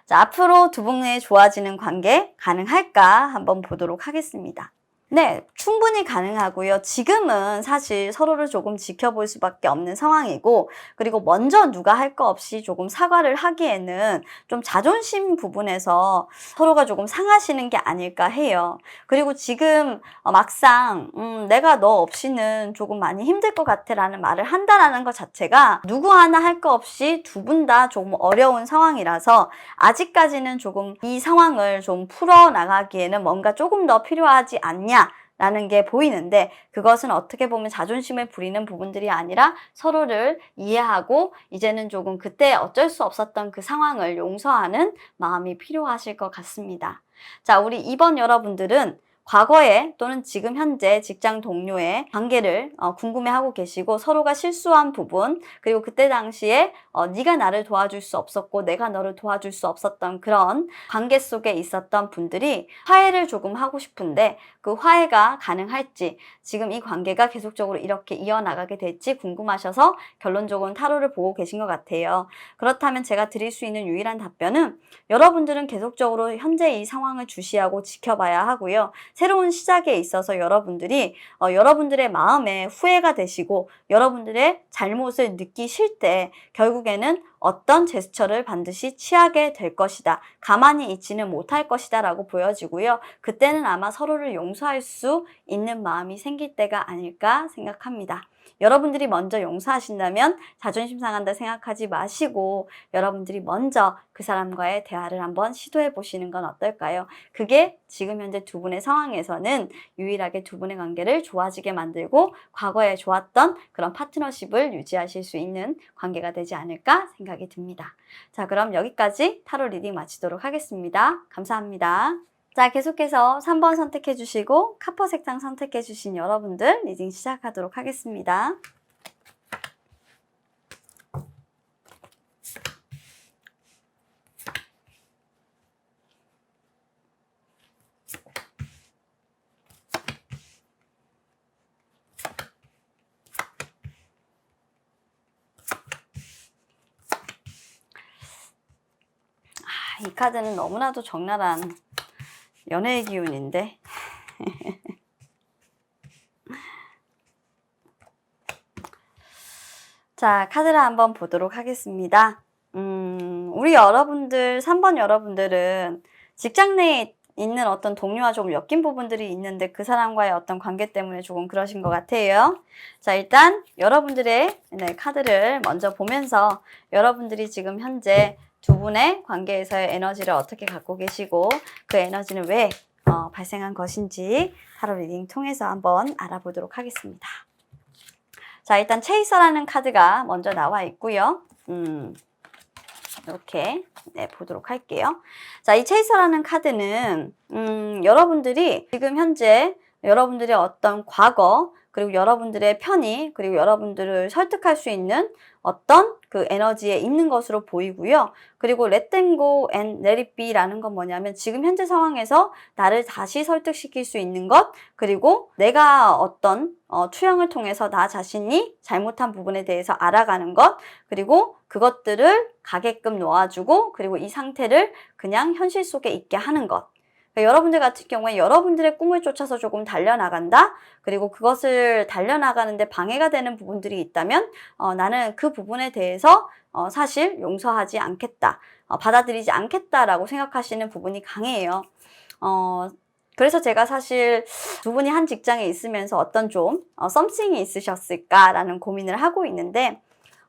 자, 앞으로 두 분의 좋아지는 관계 가능할까 한번 보도록 하겠습니다. 네, 충분히 가능하고요. 지금은 사실 서로를 조금 지켜볼 수밖에 없는 상황이고, 그리고 먼저 누가 할 거 없이 조금 사과를 하기에는 좀 자존심 부분에서 서로가 조금 상하시는 게 아닐까 해요. 그리고 지금 막상 내가 너 없이는 조금 많이 힘들 것 같아 라는 말을 한다라는 것 자체가 누구 하나 할 거 없이 두 분 다 조금 어려운 상황이라서 아직까지는 조금 이 상황을 좀 풀어나가기에는 뭔가 조금 더 필요하지 않냐 라는 게 보이는데 그것은 어떻게 보면 자존심을 부리는 부분들이 아니라 서로를 이해하고 이제는 조금 그때 어쩔 수 없었던 그 상황을 용서하는 마음이 필요하실 것 같습니다. 자, 우리 2번 여러분들은 과거에 또는 지금 현재 직장 동료의 관계를 궁금해하고 계시고 서로가 실수한 부분 그리고 그때 당시에 네가 나를 도와줄 수 없었고 내가 너를 도와줄 수 없었던 그런 관계 속에 있었던 분들이 화해를 조금 하고 싶은데 그 화해가 가능할지 지금 이 관계가 계속적으로 이렇게 이어나가게 될지 궁금하셔서 결론적으로는 타로를 보고 계신 것 같아요. 그렇다면 제가 드릴 수 있는 유일한 답변은 여러분들은 계속적으로 현재 이 상황을 주시하고 지켜봐야 하고요. 새로운 시작에 있어서 여러분들이 여러분들의 마음에 후회가 되시고 여러분들의 잘못을 느끼실 때 결국에는 어떤 제스처를 반드시 취하게 될 것이다. 가만히 있지는 못할 것이다 라고 보여지고요. 그때는 아마 서로를 용서할 수 있는 마음이 생길 때가 아닐까 생각합니다. 여러분들이 먼저 용서하신다면 자존심 상한다 생각하지 마시고 여러분들이 먼저 그 사람과의 대화를 한번 시도해 보시는 건 어떨까요? 그게 지금 현재 두 분의 상황에서는 유일하게 두 분의 관계를 좋아지게 만들고 과거에 좋았던 그런 파트너십을 유지하실 수 있는 관계가 되지 않을까 생각이 듭니다. 자, 그럼 여기까지 타로 리딩 마치도록 하겠습니다. 감사합니다. 자, 계속해서 3번 선택해 주시고 카퍼 색상 선택해 주신 여러분들 리딩 시작하도록 하겠습니다. 이 카드는 너무나도 적나라한 연애의 기운인데 자, 카드를 한번 보도록 하겠습니다. 우리 여러분들 3번 여러분들은 직장 내에 있는 어떤 동료와 조금 엮인 부분들이 있는데 그 사람과의 어떤 관계 때문에 조금 그러신 것 같아요. 자, 일단 여러분들의 카드를 먼저 보면서 여러분들이 지금 현재 두 분의 관계에서의 에너지를 어떻게 갖고 계시고 그 에너지는 왜 발생한 것인지 타로 리딩 통해서 한번 알아보도록 하겠습니다. 자, 일단 체이서라는 카드가 먼저 나와 있고요. 이렇게 보도록 할게요. 자, 이 체이서라는 카드는 여러분들이 지금 현재 여러분들의 어떤 과거 그리고 여러분들의 편의 그리고 여러분들을 설득할 수 있는 어떤 그 에너지에 있는 것으로 보이고요. 그리고 let them go and let it be라는 건 뭐냐면 지금 현재 상황에서 나를 다시 설득시킬 수 있는 것 그리고 내가 어떤 투영을 통해서 나 자신이 잘못한 부분에 대해서 알아가는 것 그리고 그것들을 가게끔 놓아주고 그리고 이 상태를 그냥 현실 속에 있게 하는 것 여러분들 같은 경우에 여러분들의 꿈을 쫓아서 조금 달려나간다. 그리고 그것을 달려나가는데 방해가 되는 부분들이 있다면 나는 그 부분에 대해서 사실 용서하지 않겠다. 받아들이지 않겠다라고 생각하시는 부분이 강해요. 그래서 제가 사실 두 분이 한 직장에 있으면서 어떤 좀 썸씽이 있으셨을까라는 고민을 하고 있는데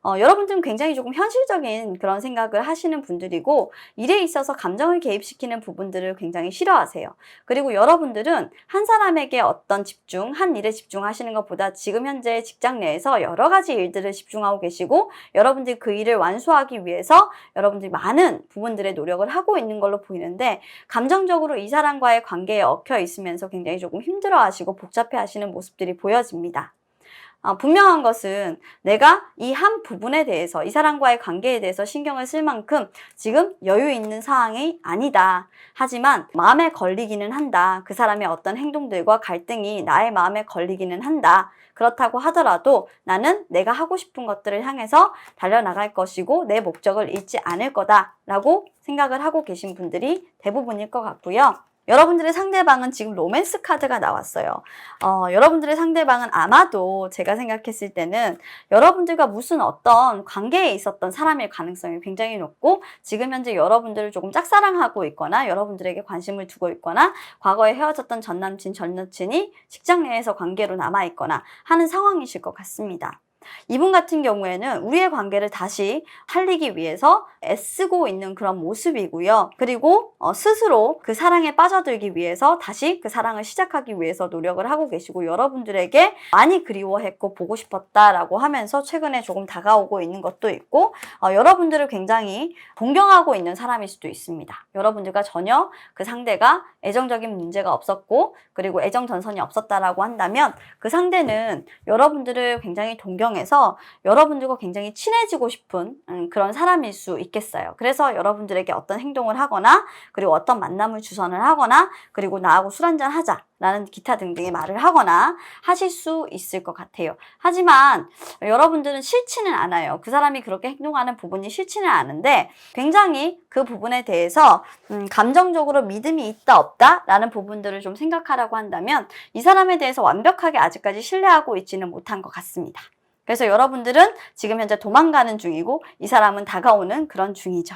여러분들은 굉장히 조금 현실적인 그런 생각을 하시는 분들이고 일에 있어서 감정을 개입시키는 부분들을 굉장히 싫어하세요. 그리고 여러분들은 한 사람에게 어떤 집중, 한 일에 집중하시는 것보다 지금 현재 직장 내에서 여러 가지 일들을 집중하고 계시고 여러분들이 그 일을 완수하기 위해서 여러분들이 많은 부분들의 노력을 하고 있는 걸로 보이는데 감정적으로 이 사람과의 관계에 얽혀 있으면서 굉장히 조금 힘들어하시고 복잡해하시는 모습들이 보여집니다. 분명한 것은 내가 이 한 부분에 대해서 이 사람과의 관계에 대해서 신경을 쓸 만큼 지금 여유 있는 상황이 아니다. 하지만 마음에 걸리기는 한다. 그 사람의 어떤 행동들과 갈등이 나의 마음에 걸리기는 한다. 그렇다고 하더라도 나는 내가 하고 싶은 것들을 향해서 달려나갈 것이고 내 목적을 잃지 않을 거다라고 생각을 하고 계신 분들이 대부분일 것 같고요. 여러분들의 상대방은 지금 로맨스 카드가 나왔어요. 여러분들의 상대방은 아마도 제가 생각했을 때는 여러분들과 무슨 어떤 관계에 있었던 사람일 가능성이 굉장히 높고 지금 현재 여러분들을 조금 짝사랑하고 있거나 여러분들에게 관심을 두고 있거나 과거에 헤어졌던 전남친, 전 여친이 직장 내에서 관계로 남아있거나 하는 상황이실 것 같습니다. 이분 같은 경우에는 우리의 관계를 다시 살리기 위해서 애쓰고 있는 그런 모습이고요. 그리고 스스로 그 사랑에 빠져들기 위해서 다시 그 사랑을 시작하기 위해서 노력을 하고 계시고, 여러분들에게 많이 그리워했고 보고 싶었다라고 하면서 최근에 조금 다가오고 있는 것도 있고, 여러분들을 굉장히 동경하고 있는 사람일 수도 있습니다. 여러분들과 전혀 그 상대가 애정적인 문제가 없었고, 그리고 애정 전선이 없었다라고 한다면 그 상대는 여러분들을 굉장히 동경해서 여러분들과 굉장히 친해지고 싶은 그런 사람일 수 있겠어요. 그래서 여러분들에게 어떤 행동을 하거나, 그리고 어떤 만남을 주선을 하거나, 그리고 나하고 술 한잔 하자 라는 기타 등등의 말을 하거나 하실 수 있을 것 같아요. 하지만 여러분들은 싫지는 않아요. 그 사람이 그렇게 행동하는 부분이 싫지는 않은데, 굉장히 그 부분에 대해서 감정적으로 믿음이 있다 없다 라는 부분들을 좀 생각하라고 한다면, 이 사람에 대해서 완벽하게 아직까지 신뢰하고 있지는 못한 것 같습니다. 그래서 여러분들은 지금 현재 도망가는 중이고, 이 사람은 다가오는 그런 중이죠.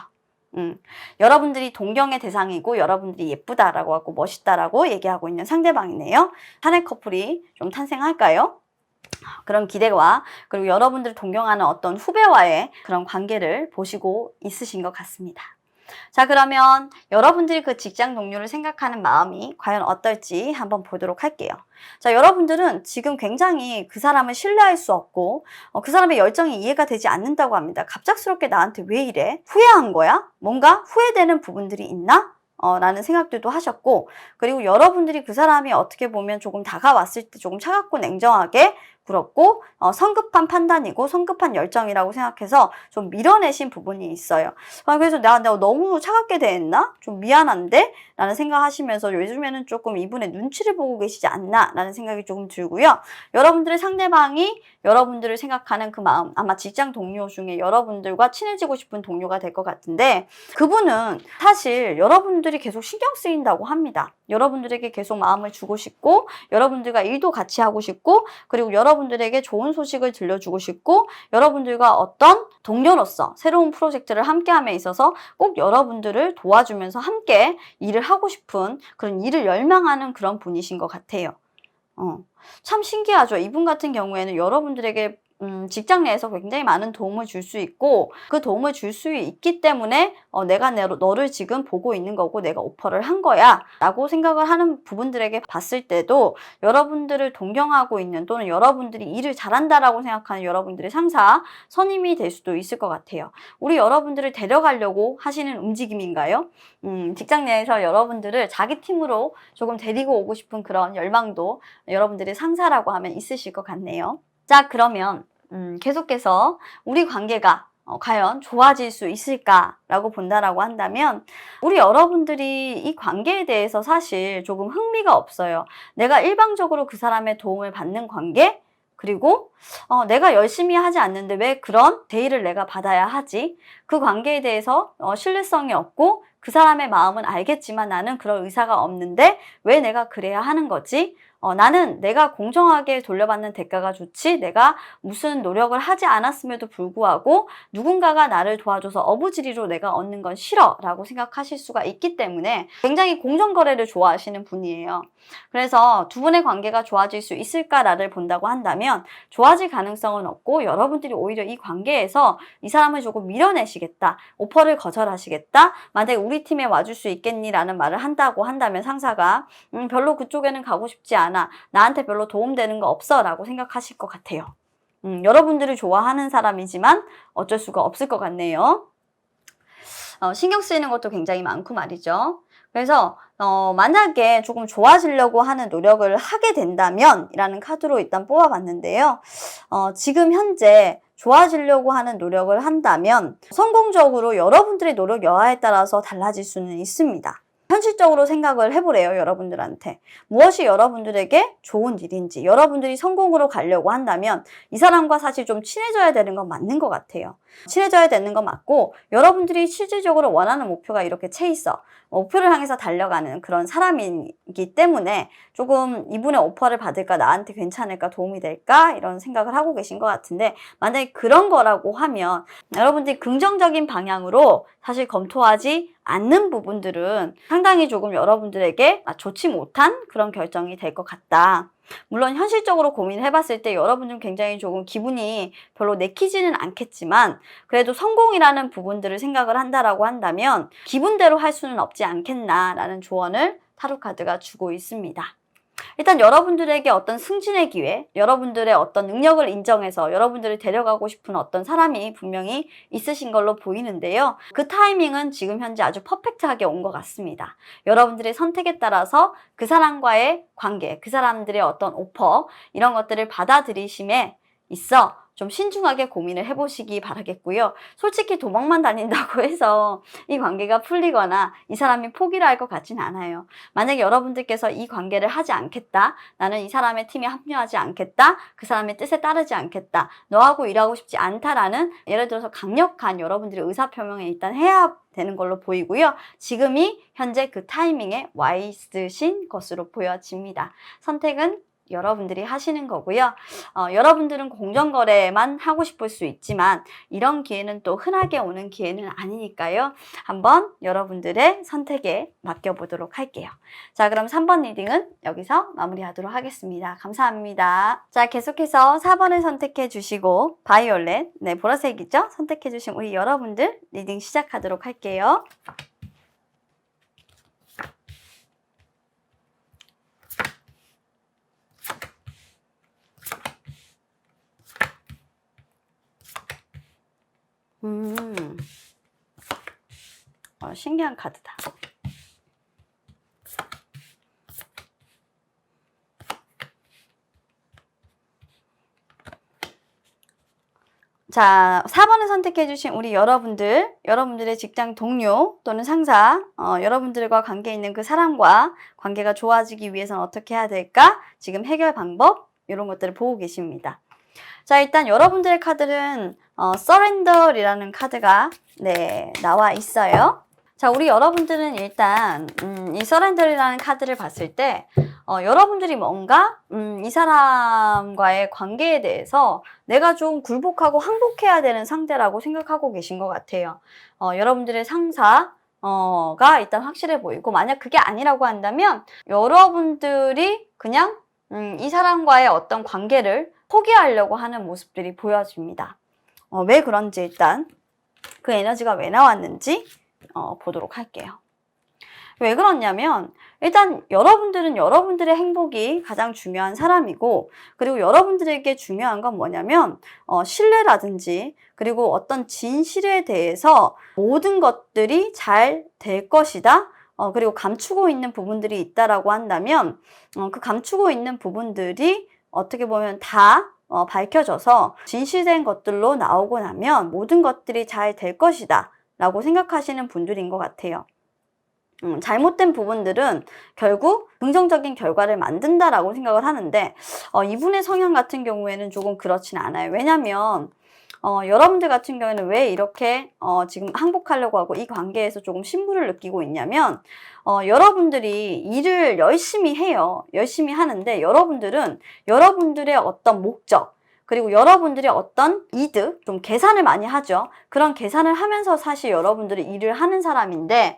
여러분들이 동경의 대상이고, 여러분들이 예쁘다라고 하고 멋있다라고 얘기하고 있는 상대방이네요. 사내 커플이 좀 탄생할까요? 그런 기대와, 그리고 여러분들을 동경하는 어떤 후배와의 그런 관계를 보시고 있으신 것 같습니다. 자, 그러면 여러분들이 그 직장 동료를 생각하는 마음이 과연 어떨지 한번 보도록 할게요. 자, 여러분들은 지금 굉장히 그 사람을 신뢰할 수 없고, 그 사람의 열정이 이해가 되지 않는다고 합니다. 갑작스럽게 나한테 왜 이래? 후회한 거야? 뭔가 후회되는 부분들이 있나? 라는 생각들도 하셨고, 그리고 여러분들이 그 사람이 어떻게 보면 조금 다가왔을 때 조금 차갑고 냉정하게 굴었고, 성급한 판단이고 성급한 열정이라고 생각해서 좀 밀어내신 부분이 있어요. 그래서 내가 너무 차갑게 대했나? 좀 미안한데? 라는 생각하시면서 요즘에는 조금 이분의 눈치를 보고 계시지 않나? 라는 생각이 조금 들고요. 여러분들의 상대방이 여러분들을 생각하는 그 마음, 아마 직장 동료 중에 여러분들과 친해지고 싶은 동료가 될 것 같은데, 그분은 사실 여러분들이 계속 신경 쓰인다고 합니다. 여러분들에게 계속 마음을 주고 싶고, 여러분들과 일도 같이 하고 싶고, 그리고 여러분들에게 좋은 소식을 들려주고 싶고, 여러분들과 어떤 동료로서 새로운 프로젝트를 함께함에 있어서 꼭 여러분들을 도와주면서 함께 일을 하고 싶은, 그런 일을 열망하는 그런 분이신 것 같아요. 참 신기하죠. 이분 같은 경우에는 여러분들에게 직장 내에서 굉장히 많은 도움을 줄 수 있고, 그 도움을 줄 수 있기 때문에 내가 너를 지금 보고 있는 거고 내가 오퍼를 한 거야 라고 생각을 하는 부분들에게 봤을 때도, 여러분들을 동경하고 있는, 또는 여러분들이 일을 잘한다라고 생각하는 여러분들의 상사, 선임이 될 수도 있을 것 같아요. 우리 여러분들을 데려가려고 하시는 움직임인가요? 직장 내에서 여러분들을 자기 팀으로 조금 데리고 오고 싶은 그런 열망도 여러분들의 상사라고 하면 있으실 것 같네요. 자, 그러면 계속해서 우리 관계가 과연 좋아질 수 있을까라고 본다라고 한다면, 우리 여러분들이 이 관계에 대해서 사실 조금 흥미가 없어요. 내가 일방적으로 그 사람의 도움을 받는 관계, 그리고 내가 열심히 하지 않는데 왜 그런 제의를 내가 받아야 하지? 그 관계에 대해서 신뢰성이 없고, 그 사람의 마음은 알겠지만 나는 그럴 의사가 없는데 왜 내가 그래야 하는 거지? 나는 내가 공정하게 돌려받는 대가가 좋지, 내가 무슨 노력을 하지 않았음에도 불구하고 누군가가 나를 도와줘서 어부지리로 내가 얻는 건 싫어 라고 생각하실 수가 있기 때문에 굉장히 공정거래를 좋아하시는 분이에요. 그래서 두 분의 관계가 좋아질 수 있을까를 본다고 한다면 좋아질 가능성은 없고, 여러분들이 오히려 이 관계에서 이 사람을 조금 밀어내시겠다, 오퍼를 거절하시겠다, 만약에 우리 팀에 와줄 수 있겠니? 라는 말을 한다고 한다면 상사가 별로 그쪽에는 가고 싶지 않아, 나한테 별로 도움되는 거 없어 라고 생각하실 것 같아요. 여러분들을 좋아하는 사람이지만 어쩔 수가 없을 것 같네요. 신경 쓰이는 것도 굉장히 많고 말이죠. 그래서 만약에 조금 좋아지려고 하는 노력을 하게 된다면 이라는 카드로 일단 뽑아봤는데요. 지금 현재 좋아지려고 하는 노력을 한다면 성공적으로 여러분들의 노력 여하에 따라서 달라질 수는 있습니다. 현실적으로 생각을 해보래요. 여러분들한테 무엇이 여러분들에게 좋은 일인지, 여러분들이 성공으로 가려고 한다면 이 사람과 사실 좀 친해져야 되는 건 맞는 것 같아요. 친해져야 되는 건 맞고, 여러분들이 실질적으로 원하는 목표가 이렇게 채 있어 목표를 향해서 달려가는 그런 사람이기 때문에 조금 이분의 오퍼를 받을까, 나한테 괜찮을까, 도움이 될까, 이런 생각을 하고 계신 것 같은데, 만약에 그런 거라고 하면 여러분들이 긍정적인 방향으로 사실 검토하지 않는 부분들은 상당히 조금 여러분들에게 좋지 못한 그런 결정이 될 것 같다. 물론 현실적으로 고민을 해봤을 때 여러분들은 굉장히 조금 기분이 별로 내키지는 않겠지만 그래도 성공이라는 부분들을 생각을 한다라고 한다면 기분대로 할 수는 없지 않겠나라는 조언을 타로 카드가 주고 있습니다. 일단 여러분들에게 어떤 승진의 기회, 여러분들의 어떤 능력을 인정해서 여러분들을 데려가고 싶은 어떤 사람이 분명히 있으신 걸로 보이는데요. 그 타이밍은 지금 현재 아주 퍼펙트하게 온 것 같습니다. 여러분들의 선택에 따라서 그 사람과의 관계, 그 사람들의 어떤 오퍼 이런 것들을 받아들이심에 있어 좀 신중하게 고민을 해보시기 바라겠고요. 솔직히 도망만 다닌다고 해서 이 관계가 풀리거나 이 사람이 포기를 할 것 같진 않아요. 만약에 여러분들께서 이 관계를 하지 않겠다, 나는 이 사람의 팀에 합류하지 않겠다, 그 사람의 뜻에 따르지 않겠다, 너하고 일하고 싶지 않다라는 예를 들어서 강력한 여러분들의 의사표명을 일단 해야 되는 걸로 보이고요. 지금이 현재 그 타이밍에 와 있으신 것으로 보여집니다. 선택은 여러분들이 하시는 거고요. 여러분들은 공정거래만 하고 싶을 수 있지만 이런 기회는 또 흔하게 오는 기회는 아니니까요. 한번 여러분들의 선택에 맡겨보도록 할게요. 자, 그럼 3번 리딩은 여기서 마무리하도록 하겠습니다. 감사합니다. 자, 계속해서 4번을 선택해 주시고 바이올렛, 네, 보라색이죠? 선택해 주신 우리 여러분들 리딩 시작하도록 할게요. 신기한 카드다. 자, 4번을 선택해주신 우리 여러분들, 여러분들의 직장 동료 또는 상사, 여러분들과 관계 있는 그 사람과 관계가 좋아지기 위해서는 어떻게 해야 될까? 지금 해결 방법, 이런 것들을 보고 계십니다. 자, 일단 여러분들의 카드는 Surrender이라는 카드가 나와 있어요. 자, 우리 여러분들은 일단 이 Surrender이라는 카드를 봤을 때 여러분들이 뭔가 이 사람과의 관계에 대해서 내가 좀 굴복하고 항복해야 되는 상대라고 생각하고 계신 것 같아요. 여러분들의 상사가 일단 확실해 보이고, 만약 그게 아니라고 한다면 여러분들이 그냥 이 사람과의 어떤 관계를 포기하려고 하는 모습들이 보여집니다. 왜 그런지 일단 그 에너지가 왜 나왔는지 보도록 할게요. 왜 그러냐면 일단 여러분들은 여러분들의 행복이 가장 중요한 사람이고, 그리고 여러분들에게 중요한 건 뭐냐면 신뢰라든지 그리고 어떤 진실에 대해서 모든 것들이 잘 될 것이다. 그리고 감추고 있는 부분들이 있다라고 한다면 그 감추고 있는 부분들이 어떻게 보면 다 밝혀져서 진실된 것들로 나오고 나면 모든 것들이 잘 될 것이다 라고 생각하시는 분들인 것 같아요. 잘못된 부분들은 결국 긍정적인 결과를 만든다라고 생각을 하는데 이분의 성향 같은 경우에는 조금 그렇진 않아요. 왜냐면 여러분들 같은 경우에는 왜 이렇게 지금 항복하려고 하고 이 관계에서 조금 신부를 느끼고 있냐면 여러분들이 일을 열심히 해요. 열심히 하는데 여러분들은 여러분들의 어떤 목적, 그리고 여러분들의 어떤 이득, 좀 계산을 많이 하죠. 그런 계산을 하면서 사실 여러분들이 일을 하는 사람인데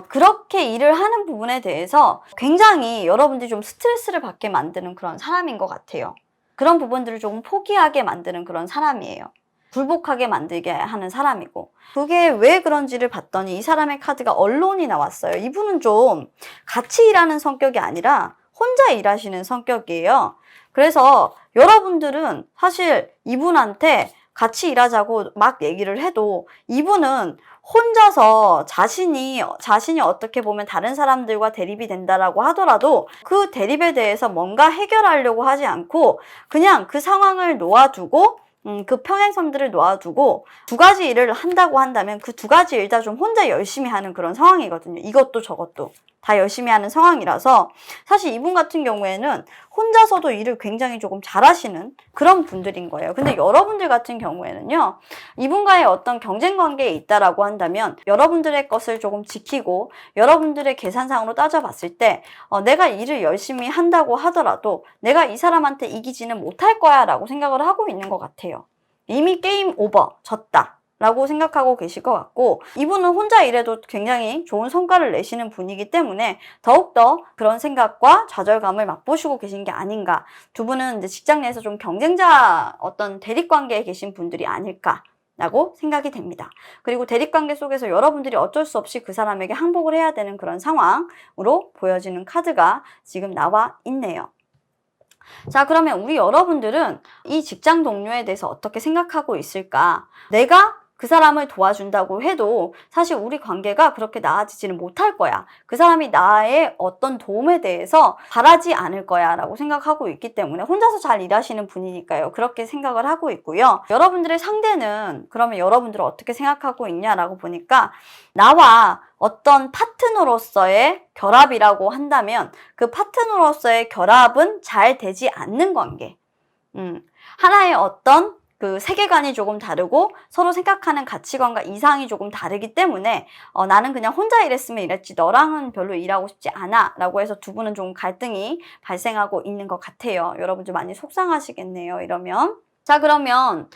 그렇게 일을 하는 부분에 대해서 굉장히 여러분들이 좀 스트레스를 받게 만드는 그런 사람인 것 같아요. 그런 부분들을 조금 포기하게 만드는 그런 사람이에요. 굴복하게 만들게 하는 사람이고, 그게 왜 그런지를 봤더니 이 사람의 카드가 언론이 나왔어요. 이분은 좀 같이 일하는 성격이 아니라 혼자 일하시는 성격이에요. 그래서 여러분들은 사실 이분한테 같이 일하자고 막 얘기를 해도 이분은 혼자서 자신이 어떻게 보면 다른 사람들과 대립이 된다라고 하더라도 그 대립에 대해서 뭔가 해결하려고 하지 않고 그냥 그 상황을 놓아두고 그 평행선들을 놓아두고 두 가지 일을 한다고 한다면 그 두 가지 일 다 좀 혼자 열심히 하는 그런 상황이거든요. 이것도 저것도 다 열심히 하는 상황이라서 사실 이분 같은 경우에는 혼자서도 일을 굉장히 조금 잘하시는 그런 분들인 거예요. 근데 여러분들 같은 경우에는요, 이분과의 어떤 경쟁 관계에 있다라고 한다면 여러분들의 것을 조금 지키고 여러분들의 계산상으로 따져봤을 때 내가 일을 열심히 한다고 하더라도 내가 이 사람한테 이기지는 못할 거야 라고 생각을 하고 있는 것 같아요. 이미 게임 오버, 졌다 라고 생각하고 계실 것 같고, 이분은 혼자 일해도 굉장히 좋은 성과를 내시는 분이기 때문에 더욱더 그런 생각과 좌절감을 맛보시고 계신 게 아닌가. 두 분은 이제 직장 내에서 좀 경쟁자 어떤 대립관계에 계신 분들이 아닐까 라고 생각이 됩니다. 그리고 대립관계 속에서 여러분들이 어쩔 수 없이 그 사람에게 항복을 해야 되는 그런 상황으로 보여지는 카드가 지금 나와 있네요. 자, 그러면 우리 여러분들은 이 직장 동료에 대해서 어떻게 생각하고 있을까? 내가 그 사람을 도와준다고 해도 사실 우리 관계가 그렇게 나아지지는 못할 거야. 그 사람이 나의 어떤 도움에 대해서 바라지 않을 거야 라고 생각하고 있기 때문에 혼자서 잘 일하시는 분이니까요. 그렇게 생각을 하고 있고요. 여러분들의 상대는 그러면 여러분들은 어떻게 생각하고 있냐라고 보니까 나와 어떤 파트너로서의 결합이라고 한다면 그 파트너로서의 결합은 잘 되지 않는 관계. 하나의 어떤 그 세계관이 조금 다르고 서로 생각하는 가치관과 이상이 조금 다르기 때문에 나는 그냥 혼자 일했으면 일했지 너랑은 별로 일하고 싶지 않아 라고 해서 두 분은 좀 갈등이 발생하고 있는 것 같아요. 여러분 좀 많이 속상하시겠네요, 이러면. 자, 그러면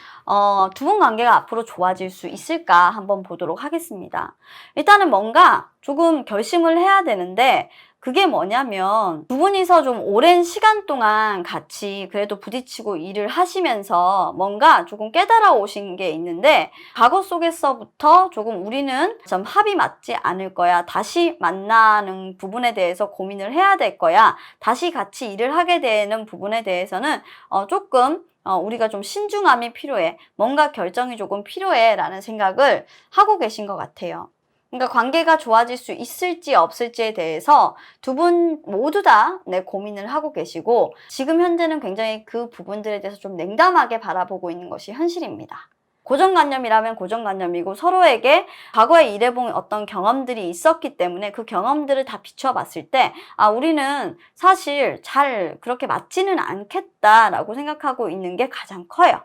두 분 관계가 앞으로 좋아질 수 있을까 한번 보도록 하겠습니다. 일단은 뭔가 조금 결심을 해야 되는데 그게 뭐냐면 두 분이서 좀 오랜 시간 동안 같이 그래도 부딪히고 일을 하시면서 뭔가 조금 깨달아 오신 게 있는데 과거 속에서부터 조금 우리는 좀 합이 맞지 않을 거야. 다시 만나는 부분에 대해서 고민을 해야 될 거야. 다시 같이 일을 하게 되는 부분에 대해서는 조금 우리가 좀 신중함이 필요해. 뭔가 결정이 조금 필요해 라는 생각을 하고 계신 것 같아요. 그러니까 관계가 좋아질 수 있을지 없을지에 대해서 두 분 모두 다 고민을 하고 계시고 지금 현재는 굉장히 그 부분들에 대해서 좀 냉담하게 바라보고 있는 것이 현실입니다. 고정관념이라면 고정관념이고 서로에게 과거에 일해본 어떤 경험들이 있었기 때문에 그 경험들을 다 비춰봤을 때 우리는 사실 잘 그렇게 맞지는 않겠다라고 생각하고 있는 게 가장 커요.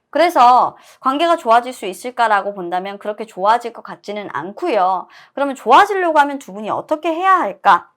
그래서 관계가 좋아질 수 있을까라고 본다면 그렇게 좋아질 것 같지는 않고요. 그러면 좋아지려고 하면 두 분이 어떻게 해야 할까?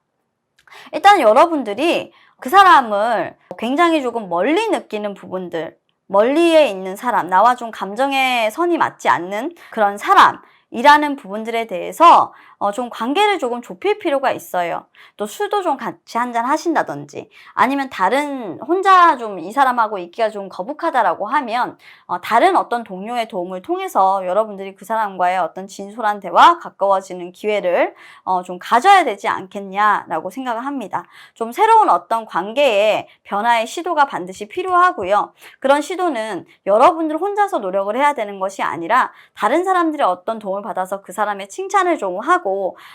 일단 여러분들이 그 사람을 굉장히 조금 멀리 느끼는 부분들, 멀리에 있는 사람, 나와 좀 감정의 선이 맞지 않는 그런 사람이라는 부분들에 대해서 좀 관계를 조금 좁힐 필요가 있어요. 또 술도 좀 같이 한잔 하신다든지 아니면 다른 혼자 좀 이 사람하고 있기가 좀 거북하다라고 하면 다른 어떤 동료의 도움을 통해서 여러분들이 그 사람과의 어떤 진솔한 대화, 가까워지는 기회를 좀 가져야 되지 않겠냐라고 생각을 합니다. 좀 새로운 어떤 관계의 변화의 시도가 반드시 필요하고요. 그런 시도는 여러분들 혼자서 노력을 해야 되는 것이 아니라 다른 사람들의 어떤 도움을 받아서 그 사람의 칭찬을 좀 하고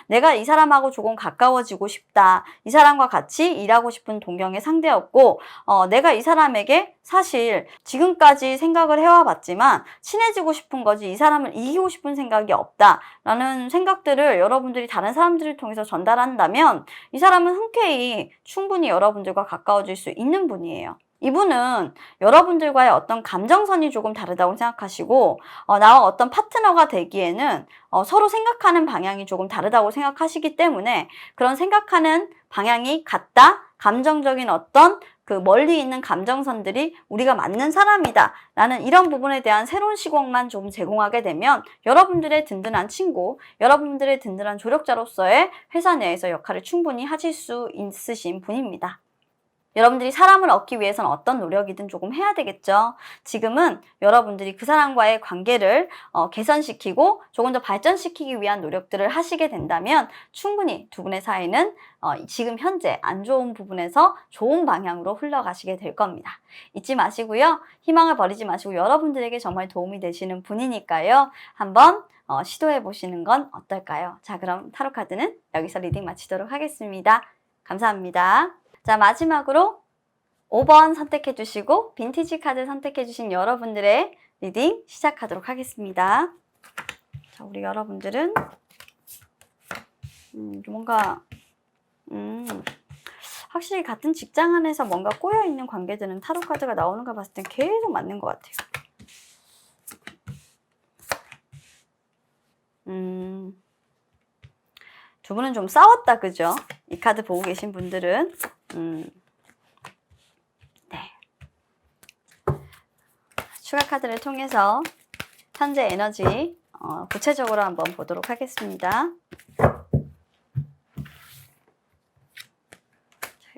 내가 이 사람하고 조금 가까워지고 싶다. 이 사람과 같이 일하고 싶은 동경의 상대였고 내가 이 사람에게 사실 지금까지 생각을 해와봤지만 친해지고 싶은 거지 이 사람을 이기고 싶은 생각이 없다라는 생각들을 여러분들이 다른 사람들을 통해서 전달한다면 이 사람은 흔쾌히 충분히 여러분들과 가까워질 수 있는 분이에요. 이분은 여러분들과의 어떤 감정선이 조금 다르다고 생각하시고 나와 어떤 파트너가 되기에는 서로 생각하는 방향이 조금 다르다고 생각하시기 때문에 그런 생각하는 방향이 같다, 감정적인 어떤 그 멀리 있는 감정선들이 우리가 맞는 사람이다 라는 이런 부분에 대한 새로운 시각만 좀 제공하게 되면 여러분들의 든든한 친구, 여러분들의 든든한 조력자로서의 회사 내에서 역할을 충분히 하실 수 있으신 분입니다. 여러분들이 사람을 얻기 위해서는 어떤 노력이든 조금 해야 되겠죠. 지금은 여러분들이 그 사람과의 관계를 개선시키고 조금 더 발전시키기 위한 노력들을 하시게 된다면 충분히 두 분의 사이는 지금 현재 안 좋은 부분에서 좋은 방향으로 흘러가시게 될 겁니다. 잊지 마시고요. 희망을 버리지 마시고 여러분들에게 정말 도움이 되시는 분이니까요. 한번 시도해 보시는 건 어떨까요? 자, 그럼 타로 카드는 여기서 리딩 마치도록 하겠습니다. 감사합니다. 자, 마지막으로 5번 선택해 주시고 빈티지 카드 선택해 주신 여러분들의 리딩 시작하도록 하겠습니다. 자, 우리 여러분들은 뭔가 확실히 같은 직장 안에서 뭔가 꼬여있는 관계들은 타로 카드가 나오는 거 봤을 땐 계속 맞는 것 같아요. 두 분은 좀 싸웠다, 그죠? 이 카드 보고 계신 분들은 네. 추가 카드를 통해서 현재 에너지 구체적으로 한번 보도록 하겠습니다. 자,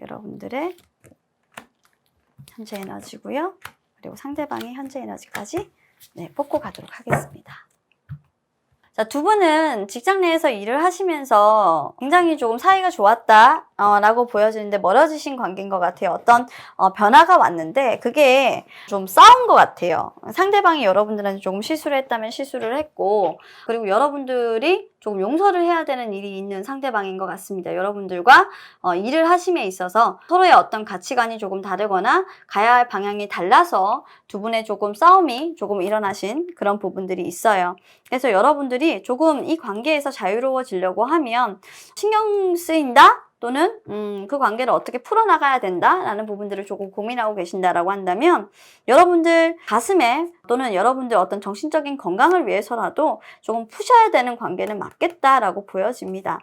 여러분들의 현재 에너지고요. 그리고 상대방의 현재 에너지까지 뽑고 가도록 하겠습니다. 자, 두 분은 직장 내에서 일을 하시면서 굉장히 조금 사이가 좋았다 라고 보여지는데 멀어지신 관계인 것 같아요. 어떤 변화가 왔는데 그게 좀 싸운 것 같아요. 상대방이 여러분들한테 조금 실수를 했다면 실수를 했고, 그리고 여러분들이 조금 용서를 해야 되는 일이 있는 상대방인 것 같습니다. 여러분들과 일을 하심에 있어서 서로의 어떤 가치관이 조금 다르거나 가야 할 방향이 달라서 두 분의 조금 싸움이 조금 일어나신 그런 부분들이 있어요. 그래서 여러분들이 조금 이 관계에서 자유로워지려고 하면 신경 쓰인다? 또는 그 관계를 어떻게 풀어나가야 된다라는 부분들을 조금 고민하고 계신다라고 한다면 여러분들 가슴에 또는 여러분들 어떤 정신적인 건강을 위해서라도 조금 푸셔야 되는 관계는 맞겠다라고 보여집니다.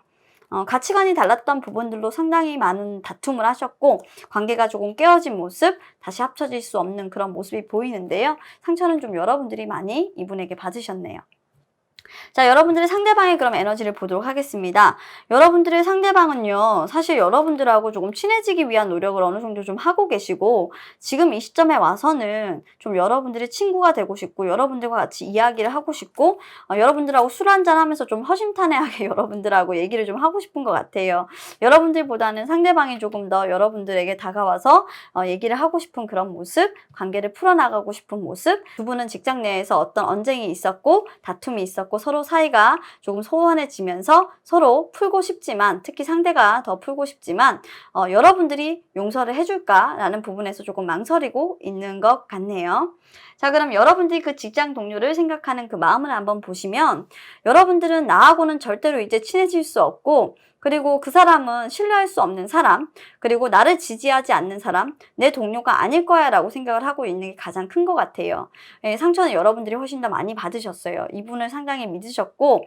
가치관이 달랐던 부분들로 상당히 많은 다툼을 하셨고 관계가 조금 깨어진 모습, 다시 합쳐질 수 없는 그런 모습이 보이는데요. 상처는 좀 여러분들이 많이 이분에게 받으셨네요. 자, 여러분들의 상대방의 그럼 에너지를 보도록 하겠습니다. 여러분들의 상대방은요, 사실 여러분들하고 조금 친해지기 위한 노력을 어느 정도 좀 하고 계시고, 지금 이 시점에 와서는 좀 여러분들의 친구가 되고 싶고, 여러분들과 같이 이야기를 하고 싶고, 여러분들하고 술 한잔 하면서 좀 허심탄회하게 여러분들하고 얘기를 좀 하고 싶은 것 같아요. 여러분들보다는 상대방이 조금 더 여러분들에게 다가와서 얘기를 하고 싶은 그런 모습, 관계를 풀어나가고 싶은 모습, 두 분은 직장 내에서 어떤 언쟁이 있었고, 다툼이 있었고, 서로 사이가 조금 소원해지면서 서로 풀고 싶지만, 특히 상대가 더 풀고 싶지만 여러분들이 용서를 해줄까라는 부분에서 조금 망설이고 있는 것 같네요. 자, 그럼 여러분들이 그 직장 동료를 생각하는 그 마음을 한번 보시면 여러분들은 나하고는 절대로 이제 친해질 수 없고, 그리고 그 사람은 신뢰할 수 없는 사람, 그리고 나를 지지하지 않는 사람, 내 동료가 아닐 거야 라고 생각을 하고 있는 게 가장 큰 것 같아요. 상처는 여러분들이 훨씬 더 많이 받으셨어요. 이분을 상당히 믿으셨고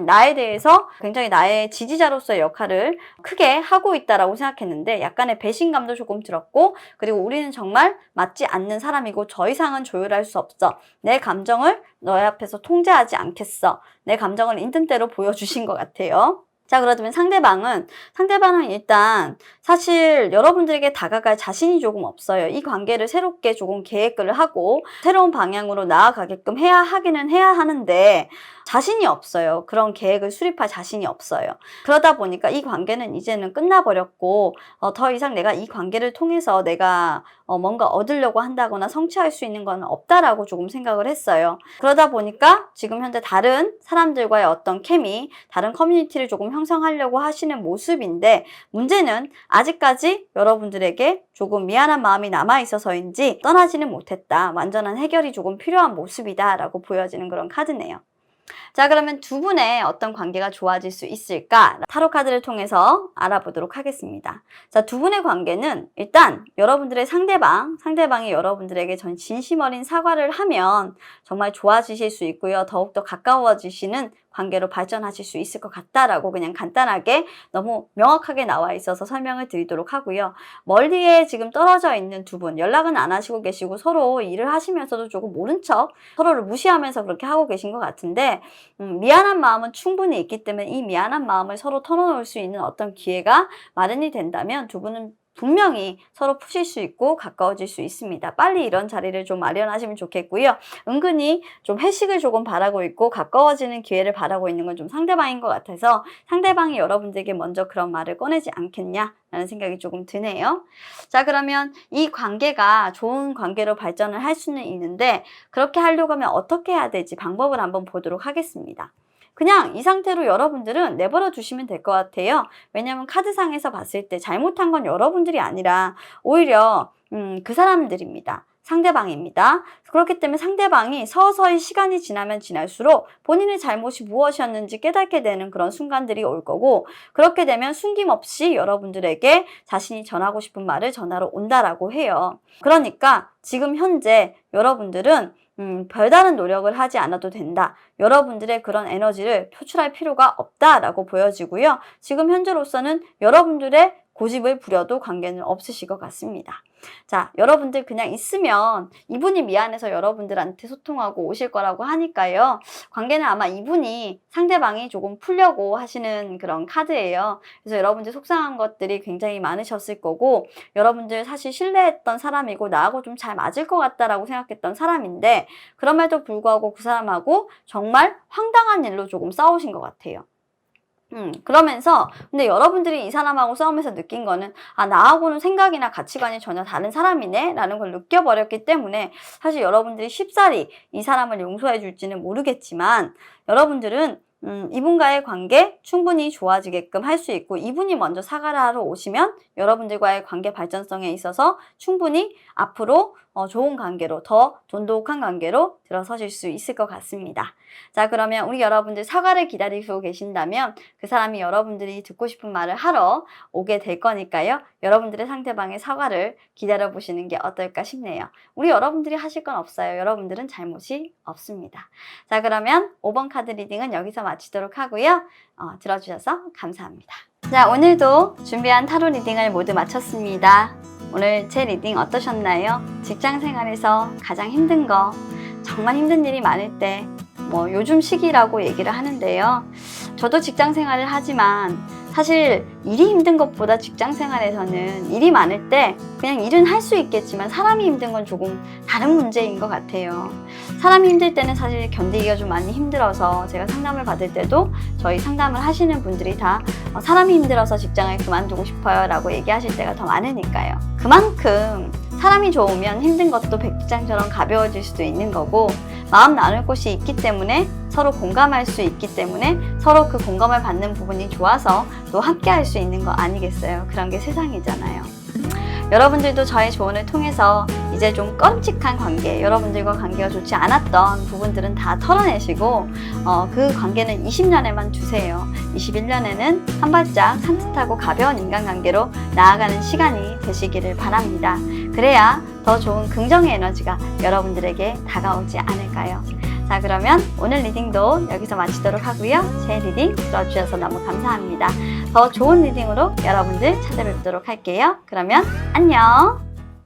나에 대해서 굉장히 나의 지지자로서의 역할을 크게 하고 있다라고 생각했는데 약간의 배신감도 조금 들었고, 그리고 우리는 정말 맞지 않는 사람이고 더 이상은 조율할 수 없어. 내 감정을 너의 앞에서 통제하지 않겠어. 내 감정을 있는 대로 보여주신 것 같아요. 자, 그러면 상대방은 일단 사실 여러분들에게 다가갈 자신이 조금 없어요. 이 관계를 새롭게 조금 계획을 하고 새로운 방향으로 나아가게끔 해야 하는데 자신이 없어요. 그런 계획을 수립할 자신이 없어요. 그러다 보니까 이 관계는 이제는 끝나버렸고 더 이상 내가 이 관계를 통해서 내가 뭔가 얻으려고 한다거나 성취할 수 있는 건 없다라고 조금 생각을 했어요. 그러다 보니까 지금 현재 다른 사람들과의 어떤 케미, 다른 커뮤니티를 조금 형성하려고 하시는 모습인데, 문제는 아직까지 여러분들에게 조금 미안한 마음이 남아있어서인지 떠나지는 못했다. 완전한 해결이 조금 필요한 모습이다 라고 보여지는 그런 카드네요. 자, 그러면 두 분의 어떤 관계가 좋아질 수 있을까? 타로 카드를 통해서 알아보도록 하겠습니다. 자, 두 분의 관계는 일단 여러분들의 상대방이 여러분들에게 진심 어린 사과를 하면 정말 좋아지실 수 있고요. 더욱더 가까워지시는 관계로 발전하실 수 있을 것 같다라고 그냥 간단하게 너무 명확하게 나와 있어서 설명을 드리도록 하고요. 멀리에 지금 떨어져 있는 두 분, 연락은 안 하시고 계시고 서로 일을 하시면서도 조금 모른 척 서로를 무시하면서 그렇게 하고 계신 것 같은데 미안한 마음은 충분히 있기 때문에 이 미안한 마음을 서로 털어놓을 수 있는 어떤 기회가 마련이 된다면 두 분은 분명히 서로 푸실 수 있고 가까워질 수 있습니다. 빨리 이런 자리를 좀 마련하시면 좋겠고요. 은근히 좀 회식을 조금 바라고 있고 가까워지는 기회를 바라고 있는 건 좀 상대방인 것 같아서 상대방이 여러분들에게 먼저 그런 말을 꺼내지 않겠냐라는 생각이 조금 드네요. 자, 그러면 이 관계가 좋은 관계로 발전을 할 수는 있는데 그렇게 하려고 하면 어떻게 해야 될지 방법을 한번 보도록 하겠습니다. 그냥 이 상태로 여러분들은 내버려 두시면 될 것 같아요. 왜냐하면 카드상에서 봤을 때 잘못한 건 여러분들이 아니라 오히려 그 사람들입니다. 상대방입니다. 그렇기 때문에 상대방이 서서히 시간이 지나면 지날수록 본인의 잘못이 무엇이었는지 깨닫게 되는 그런 순간들이 올 거고, 그렇게 되면 숨김없이 여러분들에게 자신이 전하고 싶은 말을 전하러 온다라고 해요. 그러니까 지금 현재 여러분들은 별다른 노력을 하지 않아도 된다. 여러분들의 그런 에너지를 표출할 필요가 없다라고 보여지고요. 지금 현재로서는 여러분들의 고집을 부려도 관계는 없으실 것 같습니다. 자, 여러분들 그냥 있으면 이분이 미안해서 여러분들한테 소통하고 오실 거라고 하니까요. 관계는 아마 이분이 상대방이 조금 풀려고 하시는 그런 카드예요. 그래서 여러분들 속상한 것들이 굉장히 많으셨을 거고, 여러분들 사실 신뢰했던 사람이고 나하고 좀 잘 맞을 것 같다라고 생각했던 사람인데, 그럼에도 불구하고 그 사람하고 정말 황당한 일로 조금 싸우신 것 같아요. 그러면서 근데 여러분들이 이 사람하고 싸우면서 느낀 거는 나하고는 생각이나 가치관이 전혀 다른 사람이네 라는 걸 느껴버렸기 때문에 사실 여러분들이 쉽사리 이 사람을 용서해 줄지는 모르겠지만, 여러분들은 이분과의 관계 충분히 좋아지게끔 할 수 있고, 이분이 먼저 사과를 하러 오시면 여러분들과의 관계 발전성에 있어서 충분히 앞으로 좋은 관계로, 더 돈독한 관계로 들어서실 수 있을 것 같습니다. 자, 그러면 우리 여러분들 사과를 기다리고 계신다면 그 사람이 여러분들이 듣고 싶은 말을 하러 오게 될 거니까요. 여러분들의 상대방의 사과를 기다려보시는 게 어떨까 싶네요. 우리 여러분들이 하실 건 없어요. 여러분들은 잘못이 없습니다. 자, 그러면 5번 카드 리딩은 여기서 마치도록 하고요. 들어주셔서 감사합니다. 자, 오늘도 준비한 타로 리딩을 모두 마쳤습니다. 오늘 제 리딩 어떠셨나요? 직장 생활에서 가장 힘든 거, 정말 힘든 일이 많을 때 요즘 시기라고 얘기를 하는데요. 저도 직장 생활을 하지만 사실 일이 힘든 것보다 직장 생활에서는 일이 많을 때 그냥 일은 할 수 있겠지만 사람이 힘든 건 조금 다른 문제인 것 같아요. 사람이 힘들 때는 사실 견디기가 좀 많이 힘들어서 제가 상담을 받을 때도 저희 상담을 하시는 분들이 다 사람이 힘들어서 직장을 그만두고 싶어요 라고 얘기하실 때가 더 많으니까요. 그만큼 사람이 좋으면 힘든 것도 백지장처럼 가벼워질 수도 있는 거고, 마음 나눌 곳이 있기 때문에 서로 공감할 수 있기 때문에 서로 그 공감을 받는 부분이 좋아서 또 함께 할 수 있는 거 아니겠어요? 그런 게 세상이잖아요. 여러분들도 저의 조언을 통해서 이제 좀 꺼림칙한 관계, 여러분들과 관계가 좋지 않았던 부분들은 다 털어내시고 그 관계는 20년에만 두세요. 21년에는 한 발짝 산뜻하고 가벼운 인간관계로 나아가는 시간이 되시기를 바랍니다. 그래야 더 좋은 긍정의 에너지가 여러분들에게 다가오지 않을까요? 자, 그러면 오늘 리딩도 여기서 마치도록 하고요. 제 리딩 들어주셔서 너무 감사합니다. 더 좋은 리딩으로 여러분들 찾아뵙도록 할게요. 그러면 안녕!